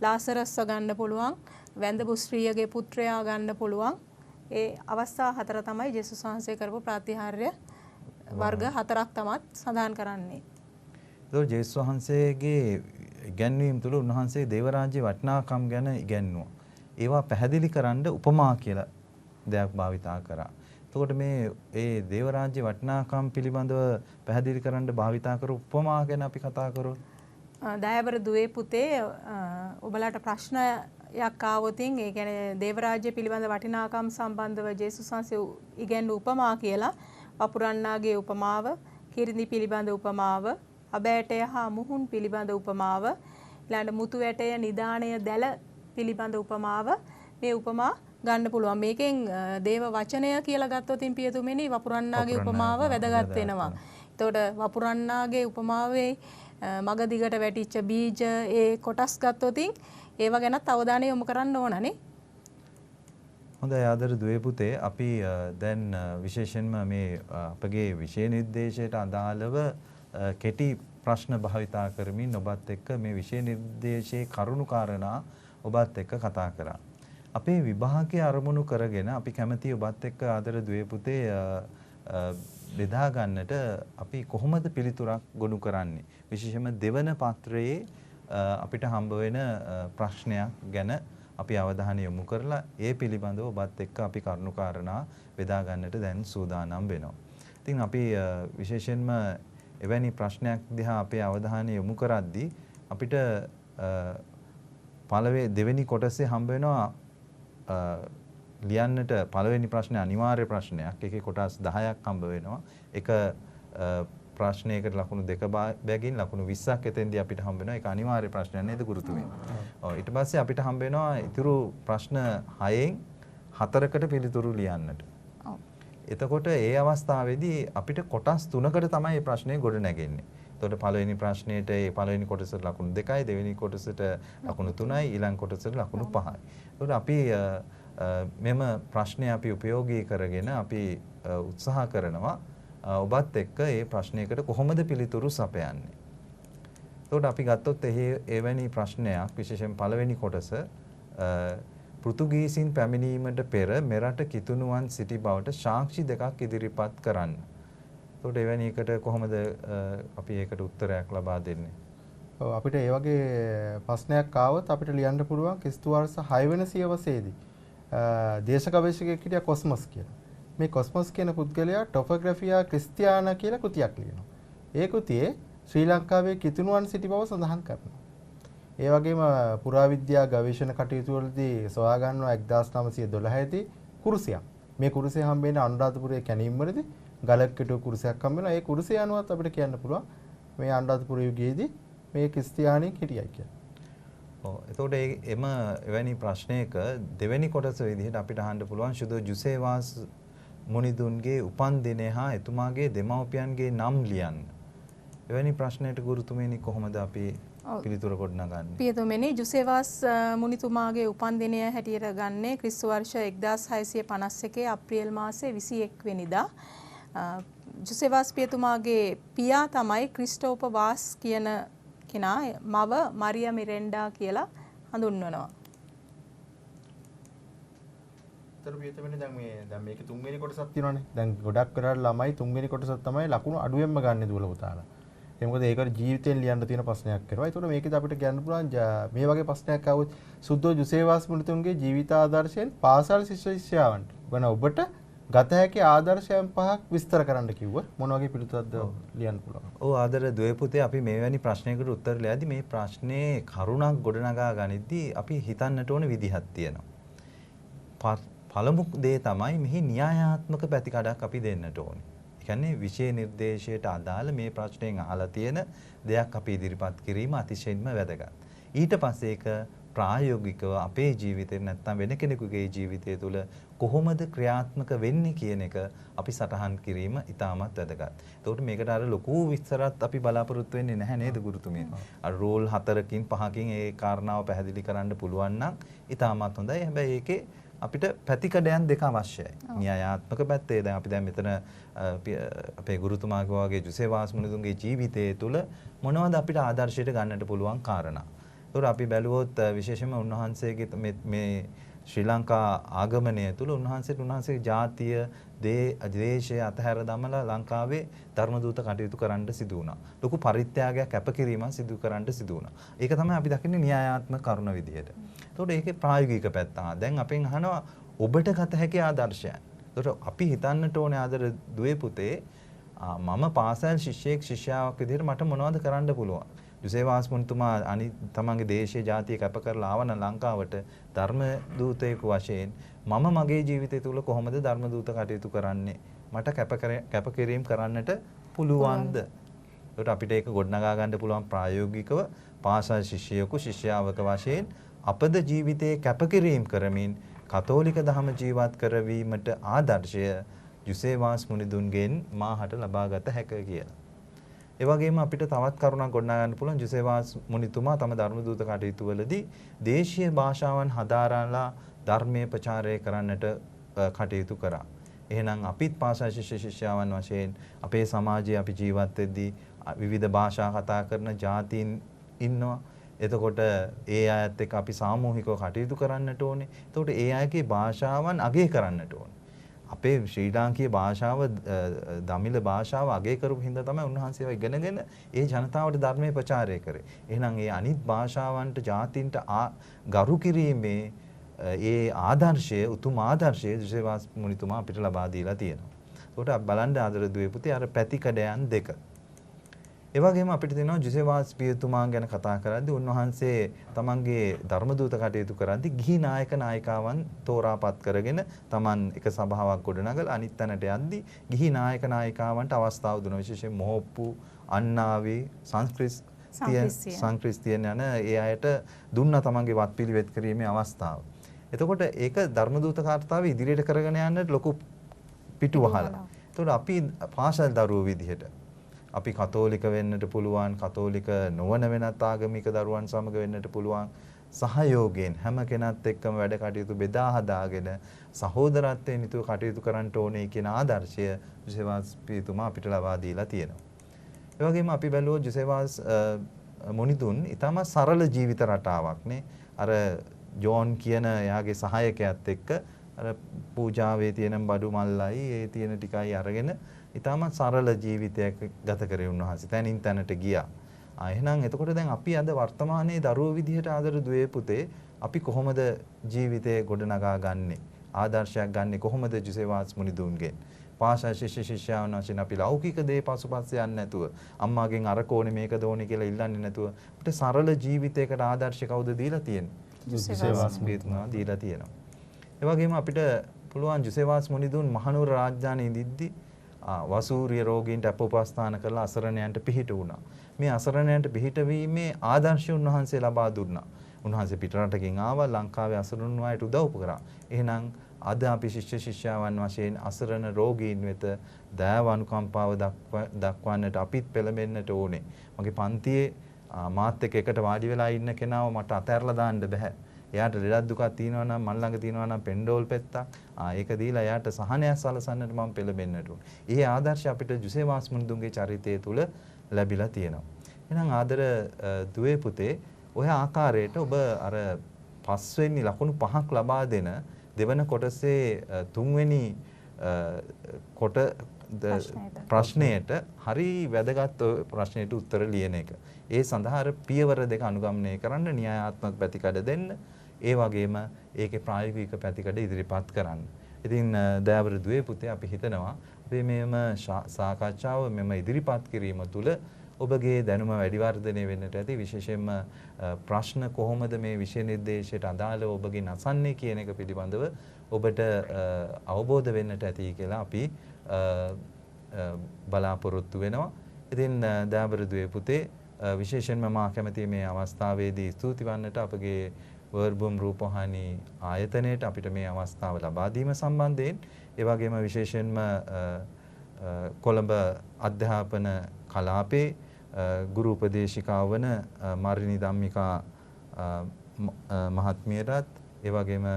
S3: ලාසරස්ව ගන්න පුළුවන්. වැඳපු ස්ත්‍රියගේ පුත්‍රයා ගන්න පුළුවන්. ඒ අවස්ථා 4 තමයි ජේසුස් වහන්සේ කරපු ප්‍රාතිහාර්ය වර්ග 4ක් තමයි සඳහන් කරන්නේ.
S1: ඒතකොට ජේසුස් වහන්සේගේ ඉගැන්වීම් තුළ උන්වහන්සේ දේව රාජ්‍යයේ වටිනාකම් ගැන ඉගැන්වුවා. ඒවා පැහැදිලි කරන්න උපමා කියලා දෙයක් භාවිතා කරා. එතකොට මේ ඒ දේව රාජ්‍යයේ වටිනාකම් පිළිබඳව පැහැදිලි කරන්න භාවිතා කර උපමා ගැන අපි කතා කරොත්
S3: දයාබර දුවේ පුතේ ඔබලාට ප්‍රශ්නයක් ආවොත් ඒ කියන්නේ දේව රාජ්‍ය පිළිබඳ වටිනාකම් සම්බන්ධව ජේසුස් වහන්සේ ඉගැන්වූ උපමා කියලා වපුරන්නාගේ උපමාව, කිරිඳි පිළිබඳ උපමාව, අබෑටය හා මුහුන් පිළිබඳ උපමාව, ඊළඟ මුතු ඇටය නිදාණය දැල පිළිබඳ උපමාව මේ උපමා ගන්න පුළුවන්. මේකෙන් දේව වචනය කියලා ගත්තොත් පියතුමෙනි වපුරන්නාගේ උපමාව වැදගත් වෙනවා. එතකොට වපුරන්නාගේ උපමාවේ මග දිගට වැටිච්ච බීජ ඒ කොටස් ගත්තොත් ඒව ගැනත් අවධානය යොමු කරන්න ඕනනේ.
S1: හොඳයි ආදර දුවේ පුතේ, අපි දැන් විශේෂයෙන්ම මේ අපගේ විෂය නිර්දේශයට අදාළව කෙටි ප්‍රශ්න භාවිතා කරමින් ඔබත් එක්ක මේ විෂය නිර්දේශයේ කරුණු කාරණා ඔබත් එක්ක කතා කරා. අපේ විභාගයේ අරමුණු කරගෙන අපි කැමැති ඔබත් එක්ක ආදර දුවේ පුතේ බෙදා ගන්නට අපි කොහොමද පිළිතුරක් ගොනු කරන්නේ? විශේෂයෙන්ම දෙවන පත්‍රයේ අපිට හම්බ වෙන ප්‍රශ්නයක් ගැන අපි අවධානය යොමු කරලා ඒ පිළිබඳව ඔබත් එක්ක අපි කරුණු කාරණා බෙදා ගන්නට දැන් සූදානම් වෙනවා. ඉතින් අපි විශේෂයෙන්ම එවැනි ප්‍රශ්නයක් දිහා අපේ අවධානය යොමු කරද්දී අපිට දෙවෙනි කොටසේ හම්බ වෙනවා ලියන්නට පළවෙනි ප්‍රශ්නේ අනිවාර්ය ප්‍රශ්නයක්. ඒකේ කොටස් 10ක් හම්බ වෙනවා. එක ප්‍රශ්නයකට ලකුණු 2 බැගින් ලකුණු 20ක් එතෙන්දී අපිට හම්බ වෙනවා. ඒක අනිවාර්ය ප්‍රශ්නයක් නේද ගුරුතුමනි? ඔව්. ඊට පස්සේ අපිට හම්බ වෙනවා ඊතුරු ප්‍රශ්න 6න් 4කට පිළිතුරු ලියන්නට.
S3: ඔව්.
S1: එතකොට ඒ අවස්ථාවේදී අපිට කොටස් 3කට තමයි මේ ප්‍රශ්නේ ගොඩ නැගෙන්නේ. එතකොට පළවෙනි ප්‍රශ්නෙට ඒ පළවෙනි කොටසට ලකුණු 2යි, දෙවෙනි කොටසට ලකුණු 3යි, ඊළඟ කොටසට ලකුණු 5යි. එතකොට අපි මෙම ප්‍රශ්නය අපි උපයෝගී කරගෙන අපි උත්සාහ කරනවා ඔබත් එක්ක මේ ප්‍රශ්නයකට කොහොමද පිළිතුරු සපයන්නේ. එතකොට අපි ගත්තොත් එවැනි ප්‍රශ්නයක් විශේෂයෙන් පළවෙනි කොටස පෘතුගීසින් පැමිණීමට පෙර මෙරට කිතුණුවන් සිටි බවට සාක්ෂි දෙකක් ඉදිරිපත් කරන්න. එතකොට එවැනි එකට කොහොමද අපි ඒකට උත්තරයක් ලබා දෙන්නේ?
S2: අපිට ඒ වගේ ප්‍රශ්නයක් ආවොත් අපිට ලියන්න පුළුවන් ක්‍රිස්තු වර්ෂ 6 වෙනි සියවසේදී දේශ ගවේෂකයෙක් හිටියා කොස්මොස් කියලා. මේ කොස්මොස් කියන පුද්ගලයා ටොපෝග්‍රැෆියා ක්‍රිස්තියානා කියලා කෘතියක් ලියනවා. ඒ කෘතියේ ශ්‍රී ලංකාවේ කිතුණුවන් සිටි බව සඳහන් කරනවා. ඒ වගේම පුරාවිද්‍යා ගවේෂණ කටයුතු වලදී සොයා ගන්නවා 1912 දී කුරුසයක්. මේ කුරුසය හම්බෙන්නේ අනුරාධපුරයේ කැණීම් වලදී ගලක් කෙටුව කුරුසයක් හම්බ වෙනවා. ඒ කුරුසය අනුවත් අපිට කියන්න පුළුවන් මේ අනුරාධපුර යුගයේදී මේ ක්‍රිස්තියානි හිටියයි කියලා.
S1: ඔව්. එතකොට එම එවැනි ප්‍රශ්නයක දෙවෙනි කොටස විදිහට අපිට අහන්න පුළුවන් සුදු ජුසේවාස් මුනිදුන්ගේ උපන් දිනය හා එතුමාගේ දෙමව්පියන්ගේ නම් ලියන්න. එවැනි ප්‍රශ්නයට ගුරුතුමනි කොහොමද අපි පිළිතුර ගොඩනගන්නේ?
S3: පියතුමනි ජුසේවාස් මුනිතුමාගේ උපන් දිනය හැටියට ගන්නේ ක්‍රිස්තු වර්ෂ 1651 අප්‍රේල් මාසේ 21 වෙනිදා. ජුසේවාස් පියතුමාගේ පියා තමයි ක්‍රිස්ටෝප වාස් කියන කෙනා මව මරියා මිරෙන්ඩා කියලා හඳුන්වනවා.
S2: පියතුමනි දැන් මේකේ තුන්වෙනි කොටසක් තියෙනවානේ. දැන් ගොඩක් වෙලාවට ළමයි තුන්වෙනි කොටසක් තමයි ලකුණු අඩුවෙන්ම ගන්න දුවල පුතාලා. ඒ මොකද ඒකට ජීවිතයෙන් ලියන්න තියෙන ප්‍රශ්නයක් කරනවා. ඒතකොට මේකෙද අපිට කියන්න පුළුවන් මේ වගේ ප්‍රශ්නයක් ආවොත් සුද්ධෝ ජුසේවාස් මුනිතුන්ගේ ජීවිත ආදර්ශයෙන් පාසල් ශිෂ්‍යයන්ට වන ඔබට ගත හැකි ආදර්ශයන් 5ක් විස්තර කරන්න කිව්ව. මොන වගේ පිළිතුරක්ද ලියන්න පුළුවන්?
S1: ඔව් ආදර දුවේ පුතේ අපි මේවැනි ප්‍රශ්නයකට උත්තර ලියද්දී මේ ප්‍රශ්නේ කරුණක් ගොඩනගා ගනිද්දී අපි හිතන්නට ඕන විදිහක් තියෙනවා. පළමු දේ තමයි මෙහි න්‍යායාත්මක පැතිකඩක් අපි දෙන්නට ඕනේ. ඒ කියන්නේ විෂය නිර්දේශයට අදාළ මේ ප්‍රශ්නයෙන් අහලා තියෙන දෙයක් අපි ඉදිරිපත් කිරීම අතිශයින්ම වැදගත්. ඊට පස්සේ ඒක ප්‍රායෝගිකව අපේ ජීවිතේ නැත්නම් වෙන කෙනෙකුගේ ජීවිතය තුළ කොහොමද ක්‍රියාත්මක වෙන්නේ කියන එක අපි සටහන් කිරීම ඉතාමත් වැදගත්. ඒකට මේකට අර ලොකු විස්තරات අපි බලාපොරොත්තු වෙන්නේ නැහැ නේද ගුරුතුමියනි? අර රෝල් 4කින් 5කින් ඒ කාරණාව පැහැදිලි කරන්න පුළුවන් නම් ඉතාමත් හොඳයි. හැබැයි ඒකේ අපිට පැතිකඩයන් දෙක අවශ්‍යයි. න්‍යායාත්මක පැත්තේ දැන් අපි දැන් මෙතන අපේ ගුරුතුමාගේ වගේ ජුසේවාස් මුනිදුන්ගේ ජීවිතය තුළ මොනවද අපිට ආදර්ශයට ගන්නට පුළුවන් කාරණා. ඒතකොට අපි බැලුවොත් විශේෂයෙන්ම උන්වහන්සේගේ මේ ශ්‍රී ලංකා ආගමනය තුළ උන්වහන්සේගේ ජාතිය දේශය අතහැර දමලා ලංකාවේ ධර්මදූත කටයුතු කරන්න සිදු වුණා. ලොකු පරිත්‍යාගයක් කැපකිරීමක් සිදු කරන්න සිදු වුණා. ඒක තමයි අපි දකින්නේ න්‍යායාත්මක කරුණ විදියට. ඒතකොට ඒකේ ප්‍රායෝගික පැත්ත. දැන් අපෙන් අහනවා ඔබට ගත හැකි ආදර්ශයන්. ඒතකොට අපි හිතන්නට ඕනේ ආදර දුවේ පුතේ මම පාසල් ශිෂ්‍යයෙක් ශිෂ්‍යාවක් විදිහට මට මොනවද කරන්න පුළුවන්? ජුසේවාස් මුනිතුමා තමන්ගේ දේශීය ජාතිය කැප කරලා ආවන ලංකාවට ධර්ම දූතයෙකු වශයෙන් මම මගේ ජීවිතය තුළ කොහොමද ධර්ම දූත කටයුතු කරන්නේ? මට කැපකිරීම කරන්නට පුළුවන්ද? ඒකට අපිට ඒක ගොඩනගා ගන්න පුළුවන් ප්‍රායෝගිකව පාසල් ශිෂ්‍යයෙකු ශිෂ්‍යාවක වශයෙන් අපද ජීවිතයේ කැපකිරීම කරමින් කතෝලික ධර්ම ජීවත් කරවීමට ආදර්ශය ජුසේවාස් මුනිදුන්ගෙන් මාහට ලබාගත හැක කියලා. ඒ වගේම අපිට තවත් කරුණක් ගොඩනගා ගන්න පුළුවන් ජුසේවාස් මුනිතුමා තම ධර්ම දූත කටයුතු වලදී දේශීය භාෂාවන් හදාරලා ධර්මයේ ප්‍රචාරය කරන්නට කටයුතු කරා. එහෙනම් අපිත් පාසල් ශිෂ්‍යාවන් වශයෙන් අපේ සමාජයේ අපි ජීවත් වෙද්දී විවිධ භාෂා කතා කරන ජාතීන් ඉන්නවා. එතකොට ඒ අයත් එක්ක අපි සාමූහිකව කටයුතු කරන්නට ඕනේ. එතකොට ඒ අයගේ භාෂාවන් අගය කරන්නට ඕනේ. අපේ ශ්‍රී ලාංකීය භාෂාව දමිළ භාෂාව අගය කරපු හින්දා තමයි උන්වහන්සේව ඉගෙනගෙන ඒ ජනතාවට ධර්මයේ ප්‍රචාරය කරේ. එහෙනම් ඒ අනිත් භාෂාවන්ට ජාතින්ට ගරු කිරීමේ ඒ ආදර්ශය උතුම් ආදර්ශය ජුසේවාස් මුනිතුමා අපිට ලබා දීලා තියෙනවා. ඒකට බලන්න ආදර දුවේ පුතේ අර පැතිකඩයන් දෙක. ඒ වගේම අපිට තියෙනවා ජුසේවාස් පියතුමා ගැන කතා කරද්දී උන්වහන්සේ තමන්ගේ ධර්මදූත කටයුතු කරද්දී ගිහි නායක නායිකාවන් තෝරාපත් කරගෙන තමන් එක සභාවක් ගොඩනගලා අනිත් තැනට යද්දී ගිහි නායක නායිකාවන්ට අවස්ථාව දුන්නා. විශේෂයෙන් මොහොප්පු, අන්නාවේ, සංක්‍රිස්තියන් යන ඒ අයට දුන්නා තමන්ගේ වත්පිළිවෙත් කිරීමේ අවස්ථාව. එතකොට ඒක ධර්මදූත කාර්යාවේ ඉදිරියට කරගෙන යන්න ලොකු පිටුවහලක්. එතකොට අපි පාසල් දරුවෝ විදිහට අපි කතෝලික වෙන්නට පුළුවන්, කතෝලික නොවන වෙනත් ආගමික දරුවන් සමග වෙන්නට පුළුවන්. සහයෝගයෙන් හැම කෙනත් එක්කම වැඩ කටයුතු බෙදා හදාගෙන සහෝදරත්වයෙන් යුතුව කටයුතු කරන්න ඕනේ කියන ආදර්ශය ජුසේවාස් පියතුමා අපිට ලබා දීලා තියෙනවා. ඒ වගේම අපි බැලුවොත් ජුසේවාස් මුනිදුන් ඊටම සරල ජීවිත රටාවක් නේ. අර ජෝන් කියන එයාගේ සහායකයාත් එක්ක අර පූජාවේ තියෙන බඩු මල්ලයි ඒ තියෙන ටිකයි අරගෙන ඊටම සරල ජීවිතයක් ගත කරේ උන්වහන්සේ. තැනින් තැනට ගියා. එහෙනම් එතකොට දැන් අපි අද වර්තමානයේ දරුවෝ විදිහට ආදර දුවේ පුතේ අපි කොහොමද ජීවිතේ ගොඩනගා ගන්නෙ? ආදර්ශයක් ගන්නෙ කොහොමද ජුසේවාස් මුනිදුන්ගෙන්? පාෂා ශිෂ්‍ය ශිෂ්‍යාවන් වශයෙන් අපි ලෞකික දේ පසුපස්සේ යන්නේ නැතුව අම්මාගෙන් අර කෝණේ මේක දෝනේ කියලා ඉල්ලන්නේ නැතුව අපිට සරල ජීවිතයකට ආදර්ශ කවුද දීලා තියෙන්නේ? ජුසේවාස් මුනිදුන් දීලා තියෙනවා. ඒ වගේම අපිට පුළුවන් ජුසේවාස් මුනිදුන් මහනුවර රාජධානියේ ඉඳිද්දි වසූරිය රෝගීන්ට අපෝපස්ථාන කරලා අසරණයන්ට පිහිට වුණා. මේ අසරණයන්ට පිහිටවීමේ ආදර්ශය උන්වහන්සේ ලබා දුන්නා. උන්වහන්සේ පිටරටකින් ආවා ලංකාවේ අසරණ අයට උදව් කරා. එහෙනම් අද අපි ශිෂ්‍ය ශිෂ්‍යාවන් වශයෙන් අසරණ රෝගීන් වෙත දයාව අනුකම්පාව දක්වන්නට අපිත් පෙළඹෙන්නට ඕනේ. මගේ පන්තියේ මාත් එකට වාඩි වෙලා ඉන්න කෙනාව මට අතහැරලා දාන්න බෑ. එයාට ලෙඩක් දුකක් තියෙනවා නම් මන් ළඟ තියෙනවා නම් පෙන්ඩෝල් පෙත්තක් ඒක දීලා එයාට සහනයක් සලසන්නට මම පෙළඹෙන්නට ඕනේ. ඒ ආදර්ශය අපිට ජුසේවාස් මුනිදුන්ගේ චරිතය තුල ලැබිලා තියෙනවා. එහෙනම් ආදර දුවේ පුතේ ඔය ආකාරයට ඔබ අර පස්වෙනි ලකුණු 5ක් ලබා දෙන දෙවන කොටසේ තුන්වෙනි කොට ප්‍රශ්නයට හරි වැදගත් ප්‍රශ්නයට උත්තර ලියන එක. ඒ සඳහා අර පියවර දෙක අනුගමනය කරන්න න්‍යායාත්මක පැතිකඩ දෙන්න. ඒ වගේම ඒකේ ප්‍රායෝගික පැතිකඩ ඉදිරිපත් කරන්න. ඉතින් දයාවර දුවේ පුතේ අපි හිතනවා අපි මෙම සාකච්ඡාව මෙම ඉදිරිපත් කිරීම තුළ ඔබගේ දැනුම වැඩි වර්ධනය වෙන්නට ඇති විශේෂයෙන්ම ප්‍රශ්න කොහොමද මේ විෂය නිර්දේශයට අදාළව ඔබගෙන් අසන්නේ කියන එක පිළිබඳව ඔබට අවබෝධ වෙන්නට ඇති කියලා අපි බලාපොරොත්තු වෙනවා. ඉතින් දයාවර දුවේ පුතේ විශේෂයෙන්ම මා කැමති මේ අවස්ථාවේදී ස්තුති වන්නට අපගේ වර්බුම් රූපවාහිනී ආයතනයට අපිට මේ අවස්ථාව ලබා දීම සම්බන්ධයෙන් ඒ වගේම විශේෂයෙන්ම කොළඹ අධ්‍යාපන කලාපේ ගුරු උපදේශිකාව වන මරිනි ධම්මිකා මහත්මියටත් ඒ වගේම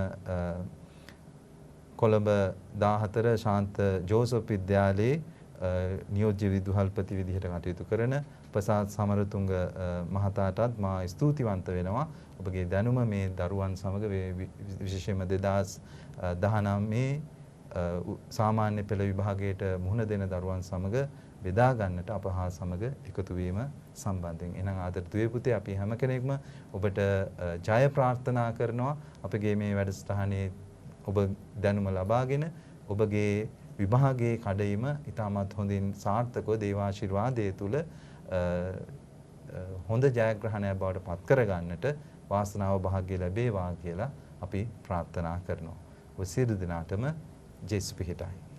S1: කොළඹ 14 ශාන්ත ජෝසප් විද්‍යාලයේ නියෝජ්‍ය විදුහල්පති විදිහට කටයුතු කරන ප්‍රසාද් සමරතුංග මහතාටත් මා ස්තුතිවන්ත වෙනවා. ඔබගේ දැනුම මේ දරුවන් සමග විශේෂයෙන්ම 2019 සාමාන්‍ය පෙළ විභාගයට මුහුණ දෙන දරුවන් සමග බෙදා ගන්නට අප හා සමග එකතු වීම සම්බන්ධයෙන්. එහෙනම් ආදර දුවේ පුතේ අපි හැම කෙනෙක්ම ඔබට ජය ප්‍රාර්ථනා කරනවා. අපගේ මේ වැඩසටහනේ ඔබ දැනුම ලබාගෙන ඔබගේ විභාගයේ කඩයිම ඉතාමත් හොඳින් සාර්ථකව දේවාශිර්වාදයේ තුල හොඳ ජයග්‍රහණයක් බවට පත් කරගන්නට වාසනාව භාග්‍ය ලැබේවා කියලා අපි ප්‍රාර්ථනා කරනවා. ඔබ සියලු දෙනාටම ජේසුස් පිහිටයි.